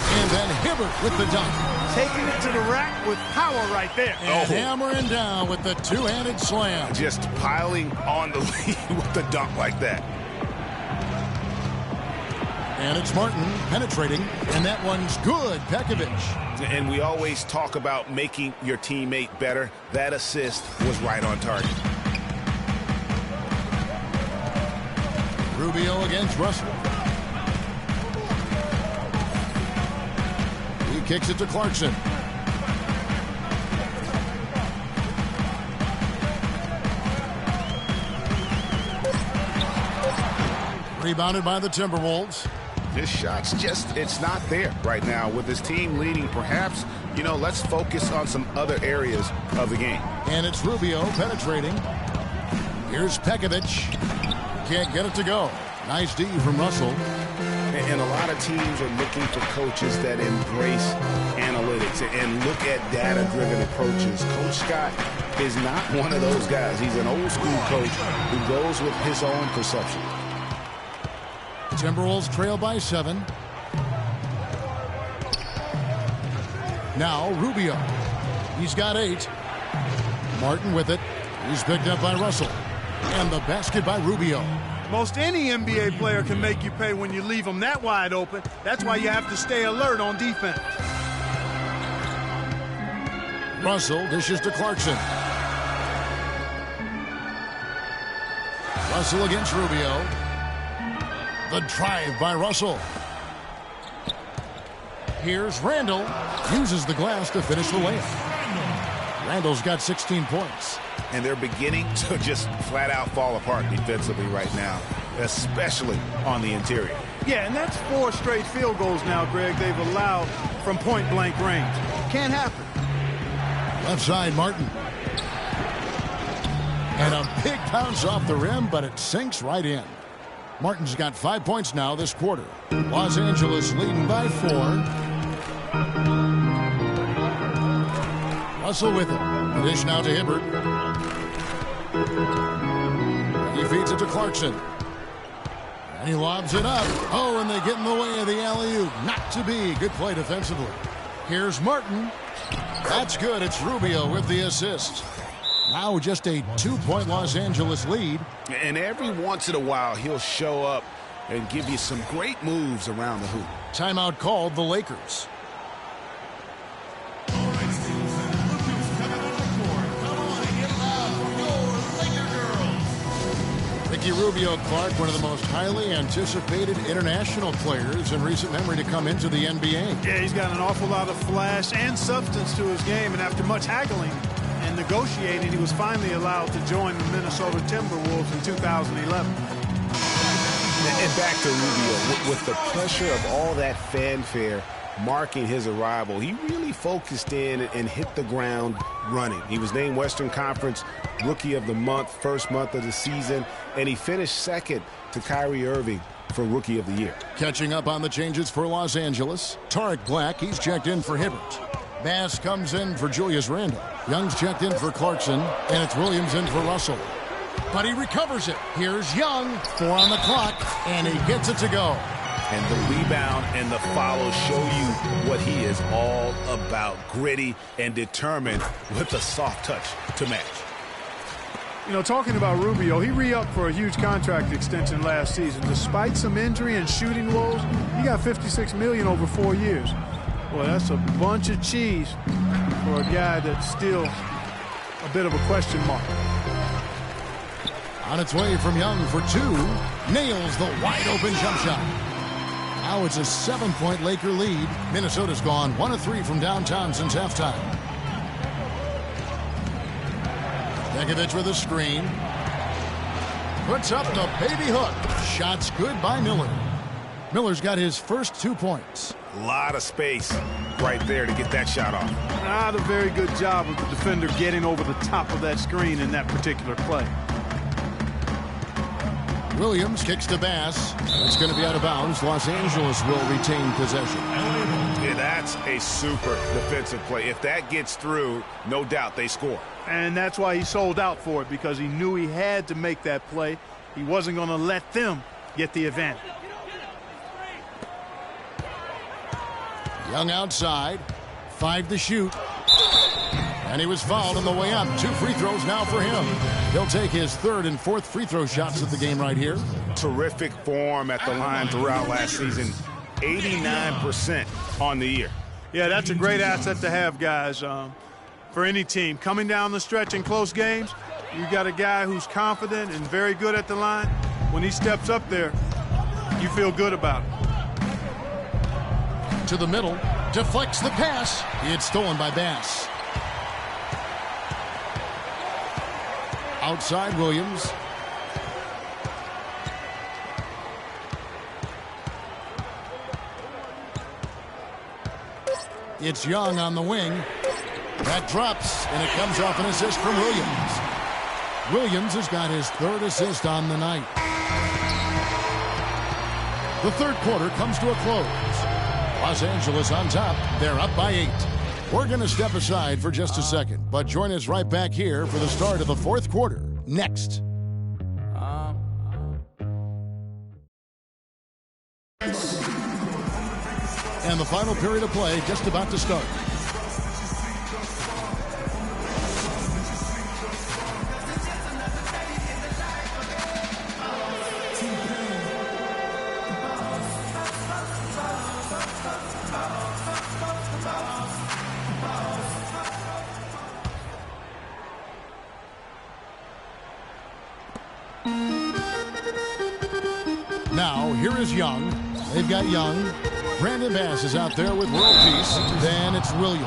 And then Hibbert with the dunk. Taking it to the rack with power right there. And hammering down with the two-handed slam. Just piling on the lead with the dunk like that. And it's Martin penetrating, and that one's good. Pekovic. And we always talk about making your teammate better. That assist was right on target. Rubio against Russell. He kicks it to Clarkson. Rebounded by the Timberwolves. This shot's just, it's not there right now. With his team leading, perhaps, you know, let's focus on some other areas of the game. And it's Rubio penetrating. Here's Pekovic. Can't get it to go. Nice D from Russell. And a lot of teams are looking for coaches that embrace analytics and look at data-driven approaches. Coach Scott is not one of those guys. He's an old-school coach who goes with his own perception. Timberwolves trail by 7. Now Rubio. He's got 8. Martin with it. He's picked up by Russell. And the basket by Rubio. Most any NBA player can make you pay when you leave them that wide open. That's why you have to stay alert on defense. Russell dishes to Clarkson. Russell against Rubio. The drive by Russell. Here's Randall. Uses the glass to finish the layup. Randall's got 16 points. And they're beginning to just flat out fall apart defensively right now, especially on the interior. Yeah, and that's 4 straight field goals now, Greg, they've allowed from point-blank range. Can't happen. Left side, Martin. And a big bounce off the rim, but it sinks right in. Martin's got 5 points now this quarter. Los Angeles leading by 4. Russell with it. The dish now to Hibbert. He feeds it to Clarkson. And he lobs it up. Oh, and they get in the way of the alley-oop. Not to be. Good play defensively. Here's Martin. That's good. It's Rubio with the assist. Now just a 2-point Los Angeles lead. And every once in a while, he'll show up and give you some great moves around the hoop. Timeout called the Lakers. Ricky Rubio, Clark, one of the most highly anticipated international players in recent memory to come into the NBA. Yeah, he's got an awful lot of flash and substance to his game, and after much haggling and negotiating, he was finally allowed to join the Minnesota Timberwolves in 2011. And back to Rubio, with the pressure of all that fanfare marking his arrival, he really focused in and hit the ground running. He was named Western Conference Rookie of the Month, first month of the season, and he finished second to Kyrie Irving for Rookie of the Year. Catching up on the changes for Los Angeles, Tarek Black, he's checked in for Hibbert. Bass comes in for Julius Randle. Young's checked in for Clarkson, and it's Williams in for Russell. But he recovers it. Here's Young, 4 on the clock, and he gets it to go. And the rebound and the follow show you what he is all about. Gritty and determined with a soft touch to match. You know, talking about Rubio, he re-upped for a huge contract extension last season. Despite some injury and shooting woes, he got $56 million over 4 years. Boy, that's a bunch of cheese for a guy that's still a bit of a question mark. On its way from Young for 2. Nails the wide-open jump shot. Now it's a 7-point Laker lead. Minnesota's gone 1 of 3 from downtown since halftime. Begovic with a screen. Puts up the baby hook. Shot's good by Miller. Miller's got his first 2 points. A lot of space right there to get that shot off. Not a very good job of the defender getting over the top of that screen in that particular play. Williams kicks to Bass. It's going to be out of bounds. Los Angeles will retain possession. Yeah, that's a super defensive play. If that gets through, no doubt they score. And that's why he sold out for it, because he knew he had to make that play. He wasn't going to let them get the advantage. Young outside. 5 to shoot. And he was fouled on the way up. 2 free throws now for him. He'll take his 3rd and 4th free throw shots of the game right here. Terrific form at the line throughout last season. 89% on the year. Yeah, that's a great asset to have, guys, for any team. Coming down the stretch in close games, you got a guy who's confident and very good at the line. When he steps up there, you feel good about it. To the middle. Deflects the pass. It's stolen by Bass. Outside Williams. It's Young on the wing. That drops, and it comes off an assist from Williams. Williams has got his 3rd assist on the night. The 3rd quarter comes to a close. Los Angeles on top. They're up by 8. We're going to step aside for just a second, but join us right back here for the start of the 4th quarter next. And the final period of play just about to start. Now, here is Young. They've got Young. Brandon Bass is out there with world peace. Then it's Williams.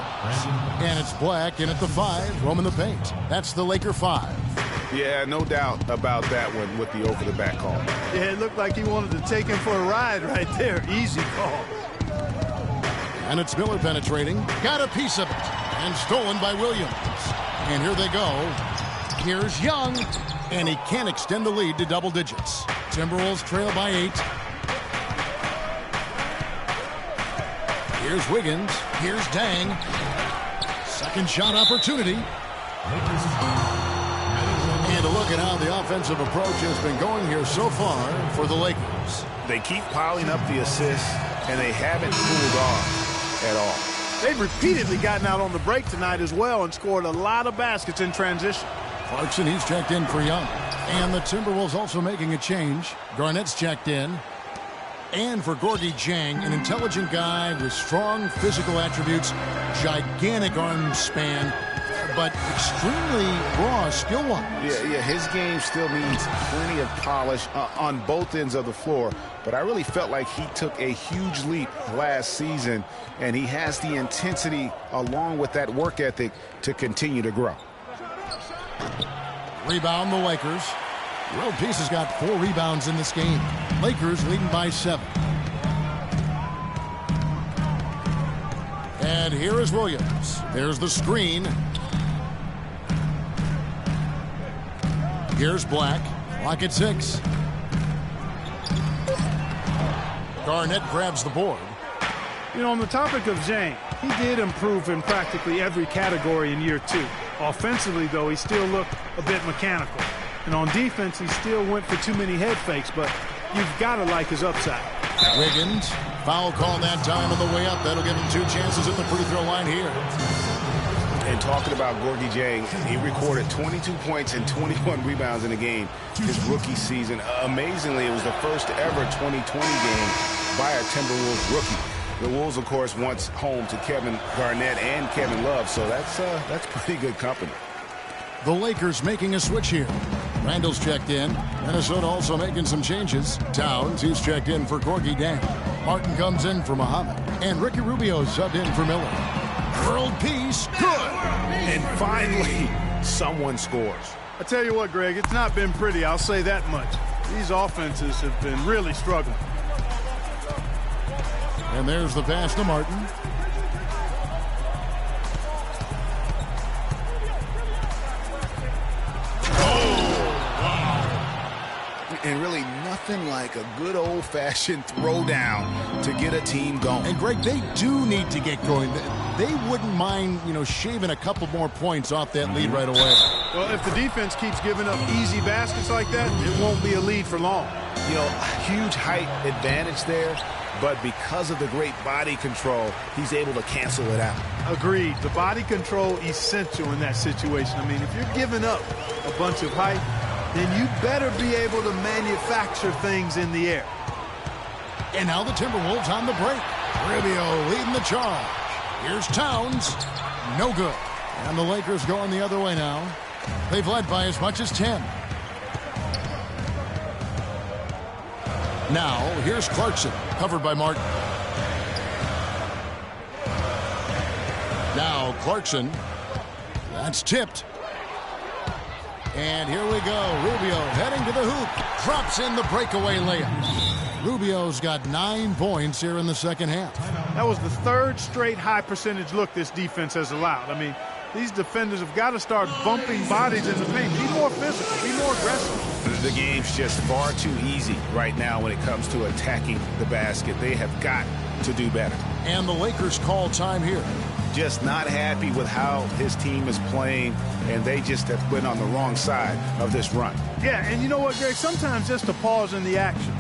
And it's Black in at the 5, roaming the paint. That's the Laker 5. Yeah, no doubt about that one with the over-the-back call. Yeah, it looked like he wanted to take him for a ride right there. Easy call. And it's Miller penetrating. Got a piece of it. And stolen by Williams. And here they go. Here's Young. And he can't extend the lead to double digits. Timberwolves trail by 8. Here's Wiggins. Here's Dang. Second shot opportunity. And a look at how the offensive approach has been going here so far for the Lakers. They keep piling up the assists, and they haven't cooled off at all. They've repeatedly gotten out on the break tonight as well and scored a lot of baskets in transition. Clarkson, he's checked in for Young. And the Timberwolves also making a change. Garnett's checked in. And for Gorgui Dieng, an intelligent guy with strong physical attributes, gigantic arm span, but extremely raw skill-wise. Yeah, his game still needs plenty of polish on both ends of the floor. But I really felt like he took a huge leap last season, and he has the intensity along with that work ethic to continue to grow. Rebound the Lakers. World Peace has got 4 rebounds in this game. Lakers leading by 7. And here is Williams. There's the screen. Here's Black. Clock at 6. Garnett grabs the board. You know, on the topic of Dieng, he did improve in practically every category in year 2. Offensively, though, he still looked a bit mechanical. And on defense, he still went for too many head fakes, but you've got to like his upside. Wiggins, foul call that time on the way up. That'll give him 2 chances at the free throw line here. And talking about Gorgui Dieng, he recorded 22 points and 21 rebounds in the game his rookie season. Amazingly, it was the first ever 2020 game by a Timberwolves rookie. The Wolves, of course, once home to Kevin Garnett and Kevin Love, so that's pretty good company. The Lakers making a switch here. Randall's checked in. Minnesota also making some changes. Towns, he's checked in for Gorgui Dieng. Martin comes in for Muhammad. And Ricky Rubio subbed in for Miller. World Peace, good! And finally, someone scores. I tell you what, Greg, it's not been pretty, I'll say that much. These offenses have been really struggling. And there's the pass to Martin. And really nothing like a good old-fashioned throwdown to get a team going. And, Greg, they do need to get going. They wouldn't mind, shaving a couple more points off that lead right away. Well, if the defense keeps giving up easy baskets like that, it won't be a lead for long. Huge height advantage there, but because of the great body control, he's able to cancel it out. Agreed. The body control essential in that situation. I mean, if you're giving up a bunch of height, then you better be able to manufacture things in the air. And now the Timberwolves on the break. Rubio leading the charge. Here's Towns. No good. And the Lakers going the other way now. They've led by as much as 10. Now, here's Clarkson, covered by Martin. Now, Clarkson. That's tipped. And here we go. Rubio heading to the hoop. Drops in the breakaway layup. Rubio's got 9 points here in the second half. That was the 3rd straight high percentage look this defense has allowed. I mean, these defenders have got to start bumping bodies in the paint. Be more physical. Be more aggressive. The game's just far too easy right now when it comes to attacking the basket. They have got to do better. And the Lakers call time here. Just not happy with how his team is playing, and they just have been on the wrong side of this run. Yeah, and you know what, Greg? Sometimes just a pause in the action,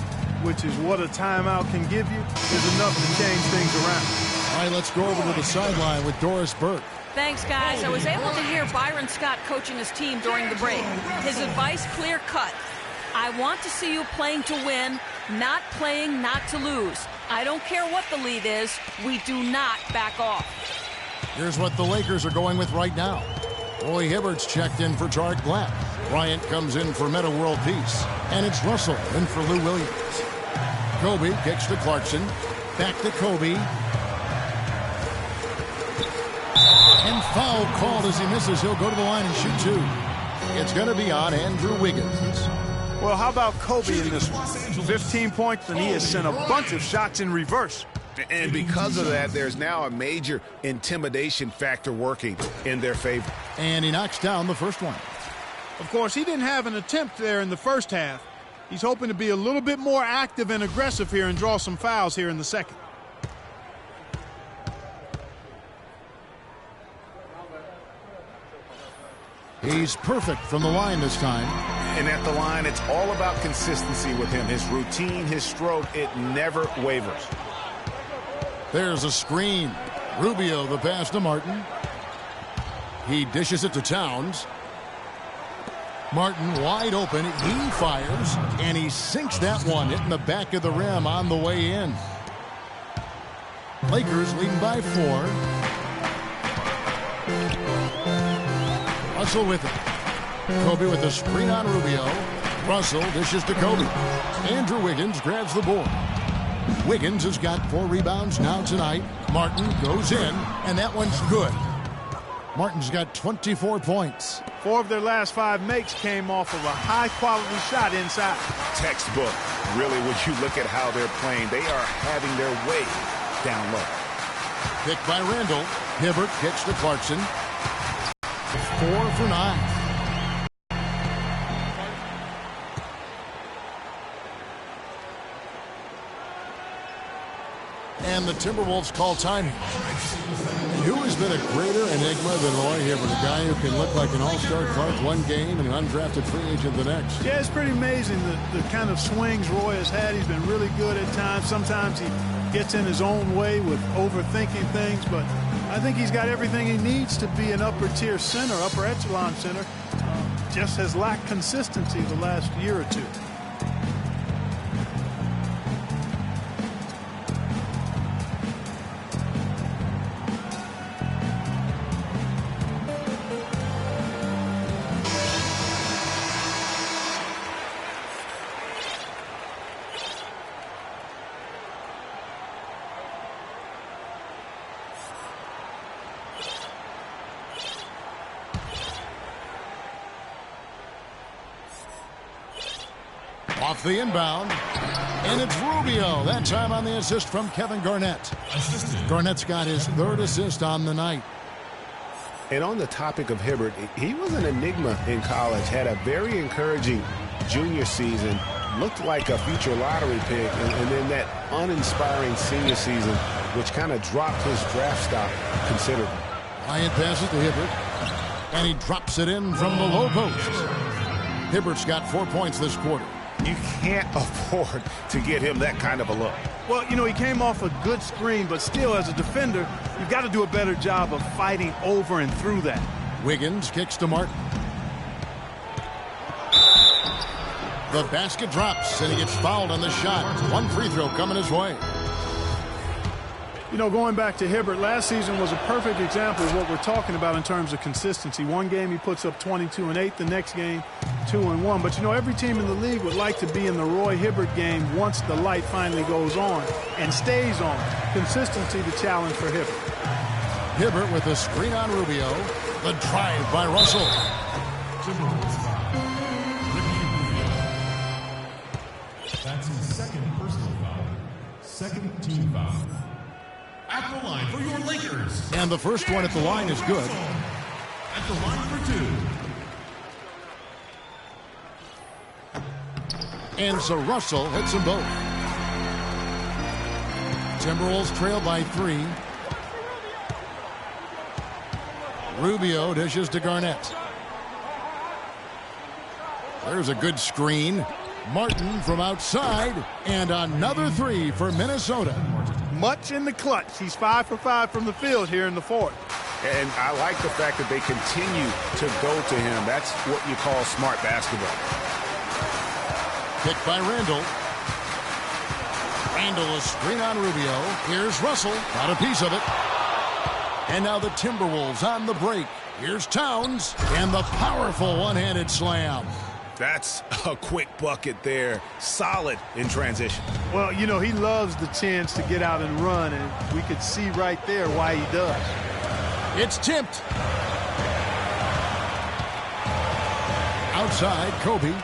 which is what a timeout can give you, is enough to change things around. All right, let's go over to the sideline with Doris Burke. Thanks, guys. I was able to hear Byron Scott coaching his team during the break. His advice, clear cut. I want to see you playing to win, not playing not to lose. I don't care what the lead is. We do not back off. Here's what the Lakers are going with right now. Roy Hibbert's checked in for Tariq Black. Bryant comes in for Meta World Peace. And it's Russell in for Lou Williams. Kobe kicks to Clarkson. Back to Kobe. And foul called as he misses. He'll go to the line and shoot 2. It's going to be on Andrew Wiggins. Well, how about Kobe in this one? 15 points, and he has sent a bunch of shots in reverse. And because of that, there's now a major intimidation factor working in their favor. And he knocks down the first one. Of course, he didn't have an attempt there in the first half. He's hoping to be a little bit more active and aggressive here and draw some fouls here in the second. He's perfect from the line this time. And at the line, it's all about consistency with him. His routine, his stroke, it never wavers. There's a screen. Rubio the pass to Martin. He dishes it to Towns. Martin wide open. He fires, and he sinks that one, hitting the back of the rim on the way in. Lakers leading by 4. Russell with it. Kobe with the screen on Rubio. Russell dishes to Kobe. Andrew Wiggins grabs the board. Wiggins has got 4 rebounds now tonight. Martin goes in, and that one's good. Martin's got 24 points. 4 of their last 5 makes came off of a high-quality shot inside. Textbook. Really, when you look at how they're playing, they are having their way down low. Picked by Randall. Hibbert kicks to Clarkson. 4 for 9. And the Timberwolves call time. Who has been a greater enigma than Roy Hibbert? A guy who can look like an all-star Clark one game and an undrafted free agent the next. Yeah, it's pretty amazing the kind of swings Roy has had. He's been really good at times. Sometimes he gets in his own way with overthinking things, but I think he's got everything he needs to be an upper-tier center, upper echelon center. Just has lacked consistency the last year or two. Off the inbound, and it's Rubio. That time on the assist from Kevin Garnett. Garnett's got his 3rd assist on the night. And on the topic of Hibbert, he was an enigma in college, had a very encouraging junior season, looked like a future lottery pick, and then that uninspiring senior season, which kind of dropped his draft stock considerably. Bryant passes to Hibbert, and he drops it in from the low post. Hibbert's got 4 points this quarter. You can't afford to get him that kind of a look. Well, you know, he came off a good screen, but still, as a defender, you've got to do a better job of fighting over and through that. Wiggins kicks to Martin. The basket drops, and he gets fouled on the shot. 1 free throw coming his way. You know, going back to Hibbert, last season was a perfect example of what we're talking about in terms of consistency. One game he puts up 22 and 8, the next game 2 and 1. But you know, every team in the league would like to be in the Roy Hibbert game once the light finally goes on and stays on. Consistency the challenge for Hibbert. Hibbert with a screen on Rubio. The drive by Russell. That's his 2nd personal foul. 2nd team foul. At the line for your Lakers. And the first one at the line is good. At the line for 2. And so Russell hits them both. Timberwolves trail by 3. Rubio dishes to Garnett. There's a good screen. Martin from outside, and another 3 for Minnesota. Much in the clutch. He's 5 for 5 from the field here in the 4th. And I like the fact that they continue to go to him. That's what you call smart basketball. Picked by Randall. Randall, a screen on Rubio. Here's Russell. Got a piece of it. And now the Timberwolves on the break. Here's Towns. And the powerful one-handed slam. That's a quick bucket there. Solid in transition. Well, you know, he loves the chance to get out and run, and we could see right there why he does. It's tipped. Outside, Kobe.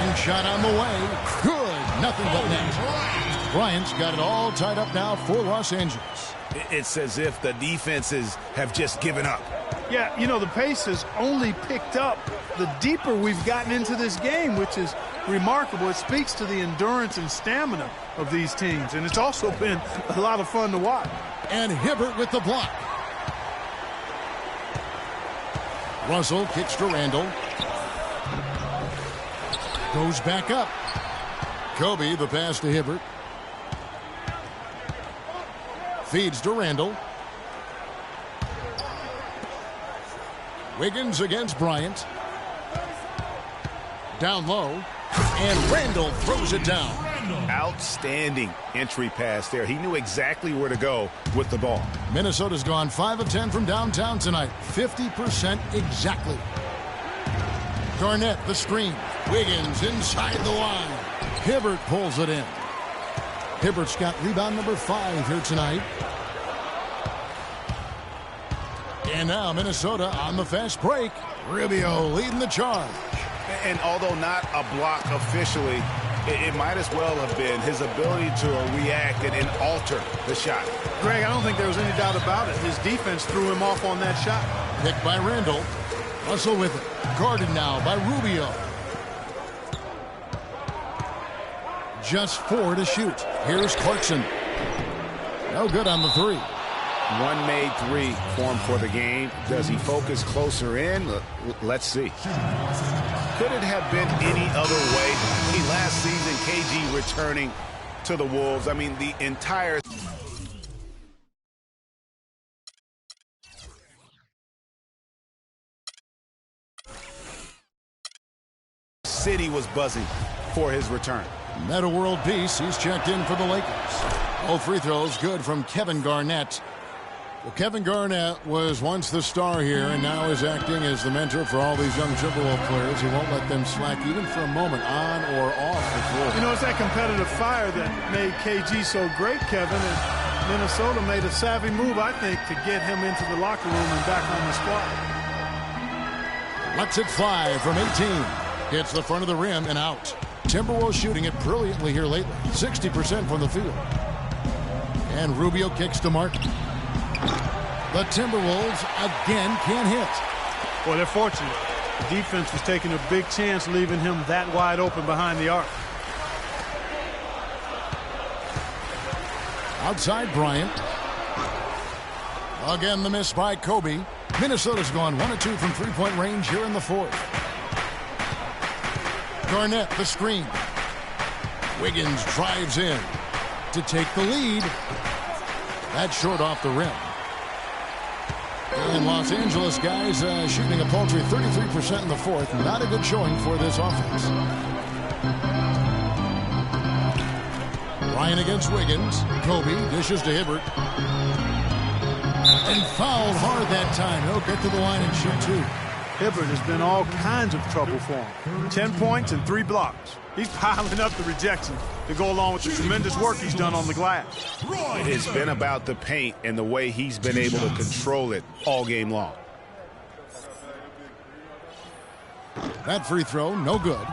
And shot on the way. Good. Nothing but net. Bryant's got it all tied up now for Los Angeles. It's as if the defenses have just given up. Yeah, you know, the pace has only picked up the deeper we've gotten into this game, which is remarkable. It speaks to the endurance and stamina of these teams, and it's also been a lot of fun to watch. And Hibbert with the block. Russell kicks to Randall. Goes back up. Kobe, the pass to Hibbert. Feeds to Randall. Wiggins against Bryant. Down low. And Randall throws it down. Outstanding entry pass there. He knew exactly where to go with the ball. Minnesota's gone 5 of 10 from downtown tonight. 50% exactly. Garnett, the screen. Wiggins inside the line. Hibbert pulls it in. Hibbert's got rebound number 5 here tonight. And now Minnesota on the fast break. Rubio leading the charge. And although not a block officially, it might as well have been his ability to react and alter the shot. Greg, I don't think there was any doubt about it. His defense threw him off on that shot. Picked by Randall. Russell with it. Guarded now by Rubio. Just 4 to shoot. Here's Clarkson. No good on the 3. One made 3 for him for the game. Does he focus closer in? Let's see. Could it have been any other way? Last season, KG returning to the Wolves. I mean, the entire city was buzzing for his return. Meta World Peace, he's checked in for the Lakers. All free throws good from Kevin Garnett. Well, Kevin Garnett was once the star here and now is acting as the mentor for all these young Timberwolves players. He won't let them slack even for a moment on or off the floor. You know, it's that competitive fire that made KG so great, Kevin, and Minnesota made a savvy move, I think, to get him into the locker room and back on the squad. Lets it fly from 18. Hits the front of the rim and out. Timberwolves shooting it brilliantly here lately. 60% from the field. And Rubio kicks to Martin. The Timberwolves again can't hit. Well, they're fortunate. The defense was taking a big chance leaving him that wide open behind the arc. Outside Bryant. Again the miss by Kobe. Minnesota's gone 1 of 2 from three-point range here in the 4th. Garnett the screen. Wiggins drives in to take the lead. That's short off the rim. And Los Angeles guys shooting a paltry 33% in the 4th. Not a good showing for this offense. Ryan against Wiggins. Kobe dishes to Hibbert. And fouled hard that time. He'll get to the line and shoot 2. Hibbert has been all kinds of trouble for him. 10 points and 3 blocks. He's piling up the rejections to go along with the tremendous work he's done on the glass. It's been about the paint and the way he's been able to control it all game long. That free throw, no good.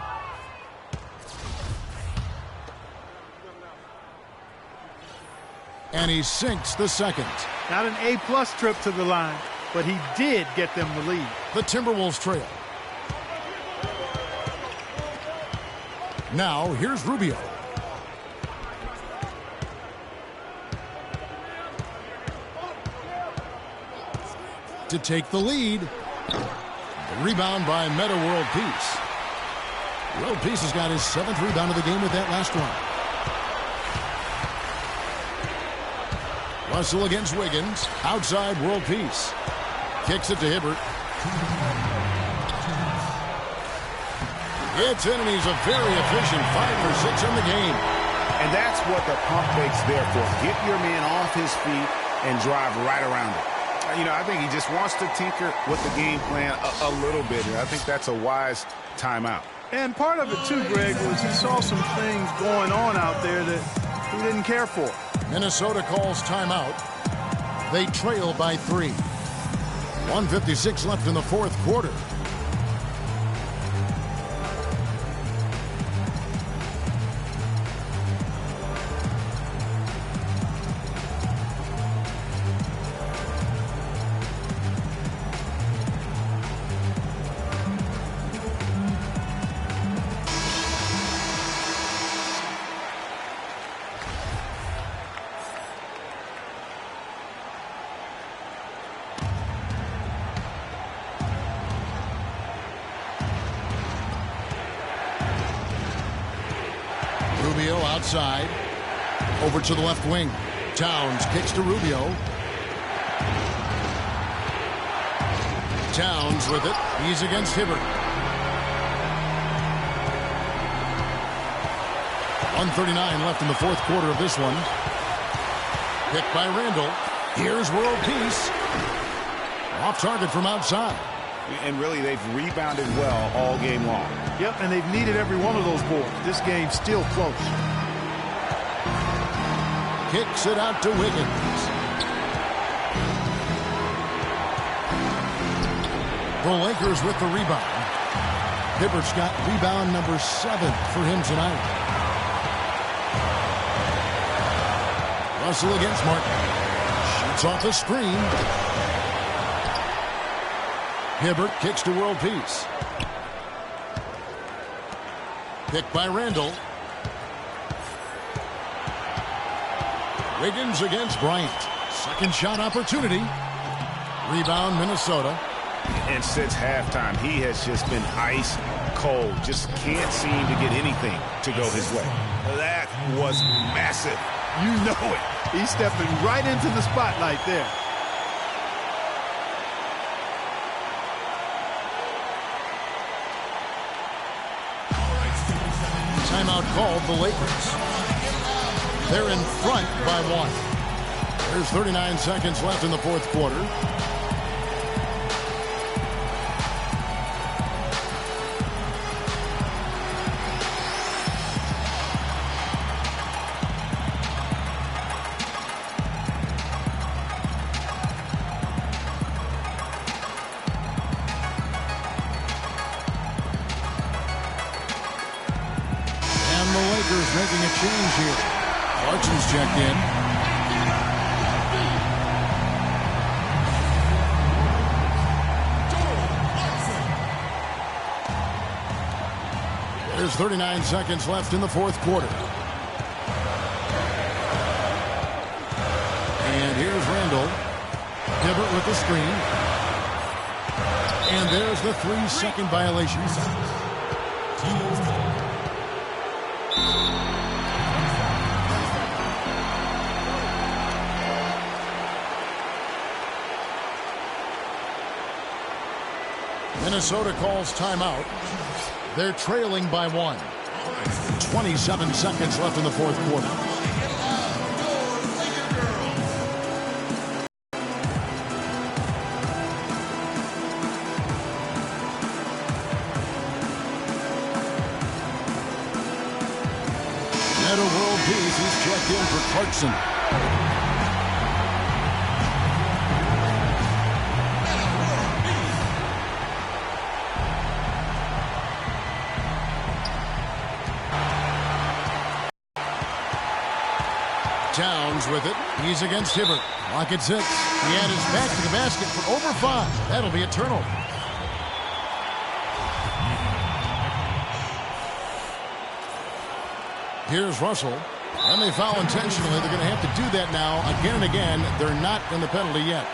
And he sinks the second. Not an A-plus trip to the line, but he did get them the lead. The Timberwolves trail. Now, here's Rubio. To take the lead. The rebound by Meta World Peace. World Peace has got his 7th rebound of the game with that last one. Russell against Wiggins. Outside World Peace. Kicks it to Hibbert. It's in, and he's a very efficient 5 for 6 in the game. And that's what the pump fake's there for. Get your man off his feet and drive right around it. You know, I think he just wants to tinker with the game plan a little bit, and I think that's a wise timeout. And part of it, too, Greg, was he saw some things going on out there that he didn't care for. Minnesota calls timeout. They trail by 3. 1:56 left in the 4th quarter. Rubio outside. Over to the left wing. Towns kicks to Rubio. Towns with it. He's against Hibbert. 1:39 left in the fourth quarter of this one. Picked by Randall. Here's world peace. Off target from outside. And really, they've rebounded well all game long. Yep, and they've needed every one of those boards. This game's still close. Kicks it out to Wiggins. The Lakers with the rebound. Hibbert's got rebound number 7 for him tonight. Russell against Martin. Shoots off the screen. Hibbert kicks to world peace. Picked by Randall. Wiggins against Bryant. Second shot opportunity. Rebound Minnesota. And since halftime, he has just been ice cold. Just can't seem to get anything to go his way. That was massive. You know it. He's stepping right into the spotlight there. Timeout called the Lakers. They're in front by 1. There's 39 seconds left in the fourth quarter. Making a change here. Clarkson's checked in. There's 39 seconds left in the fourth quarter. And here's Randall. Hibbert with the screen. And there's the 3-second violation. Minnesota calls timeout. They're trailing by 1. 27 seconds left in the fourth quarter. At a world peace, he's checked in for Clarkson. Towns with it. He's against Hibbert. Clock at 6. He had his back to the basket for over 5. That'll be a turnover. Here's Russell. And they foul intentionally. They're going to have to do that now again and again. They're not in the penalty yet.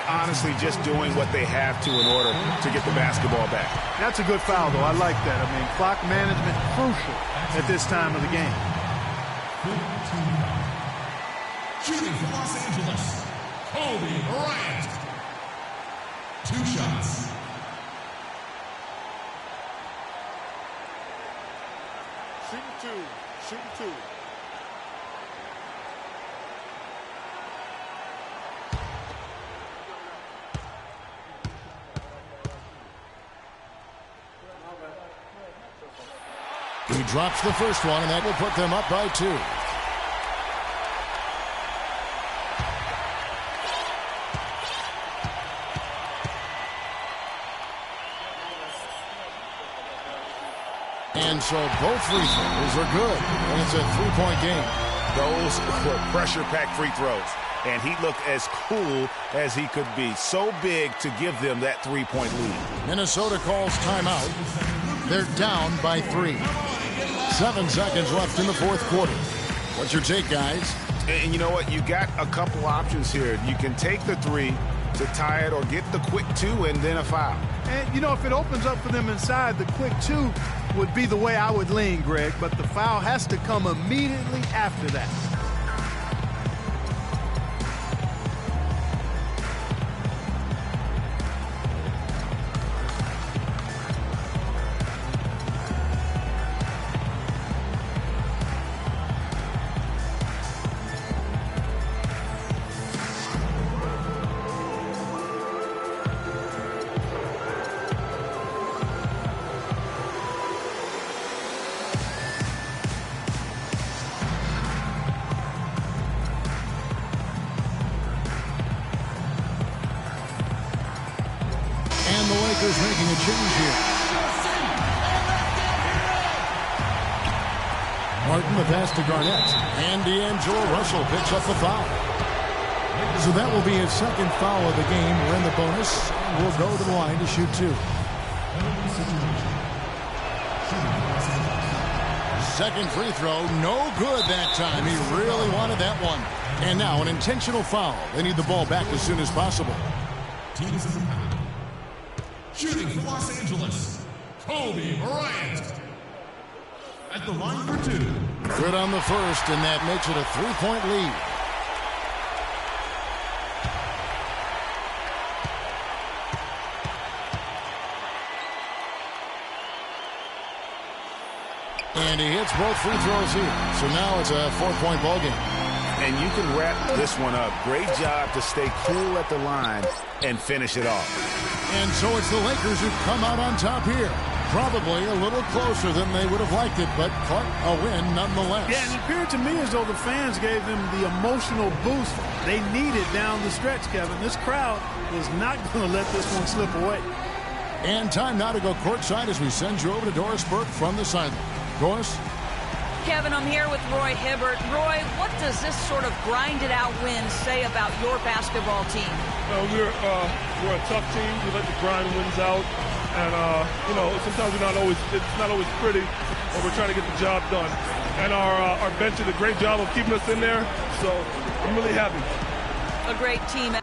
Honestly, just doing what they have to in order to get the basketball back. That's a good foul, though. I like that. I mean, clock management crucial at this time of the game. Shooting for Los Angeles, Kobe Bryant. 2 shots. Shooting 2. Shooting 2. He drops the first one, and that will put them up by 2. And so both free throws are good, and it's a 3-point game. Those were pressure-packed free throws, and he looked as cool as he could be. So big to give them that 3-point lead. Minnesota calls timeout. They're down by 3. 7 seconds left in the fourth quarter. What's your take, guys? And you know what? You got a couple options here. You can take the 3 to tie it or get the quick 2 and then a foul. And, you know, if it opens up for them inside, the quick two would be the way I would lean, Greg. But the foul has to come immediately after that. The Lakers making a change here. Martin, the pass to Garnett. And D'Angelo Russell picks up the foul. So that will be his second foul of the game. We're in the bonus. We'll go to the line to shoot two. Second free throw, no good that time. He really wanted that one. And now an intentional foul. They need the ball back as soon as possible. Teams in the pack. Shooting for Los Angeles, Kobe Bryant. At the line for two. Good on the first, and that makes it a 3-point lead. And he hits both free throws here. So now it's a 4-point ball game. And you can wrap this one up. Great job to stay cool at the line and finish it off. And so it's the Lakers who come out on top here. Probably a little closer than they would have liked it, but caught a win nonetheless. Yeah, and it appeared to me as though the fans gave them the emotional boost they needed down the stretch, Kevin. This crowd was not going to let this one slip away. And time now to go courtside as we send you over to Doris Burke from the sideline. Doris? Kevin, I'm here with Roy Hibbert. Roy, what does this sort of grind-it-out win say about your basketball team? We're a tough team. We let the grind wins out, and you know, sometimes it's not always pretty, but we're trying to get the job done. And our bench did a great job of keeping us in there, so I'm really happy. A great team.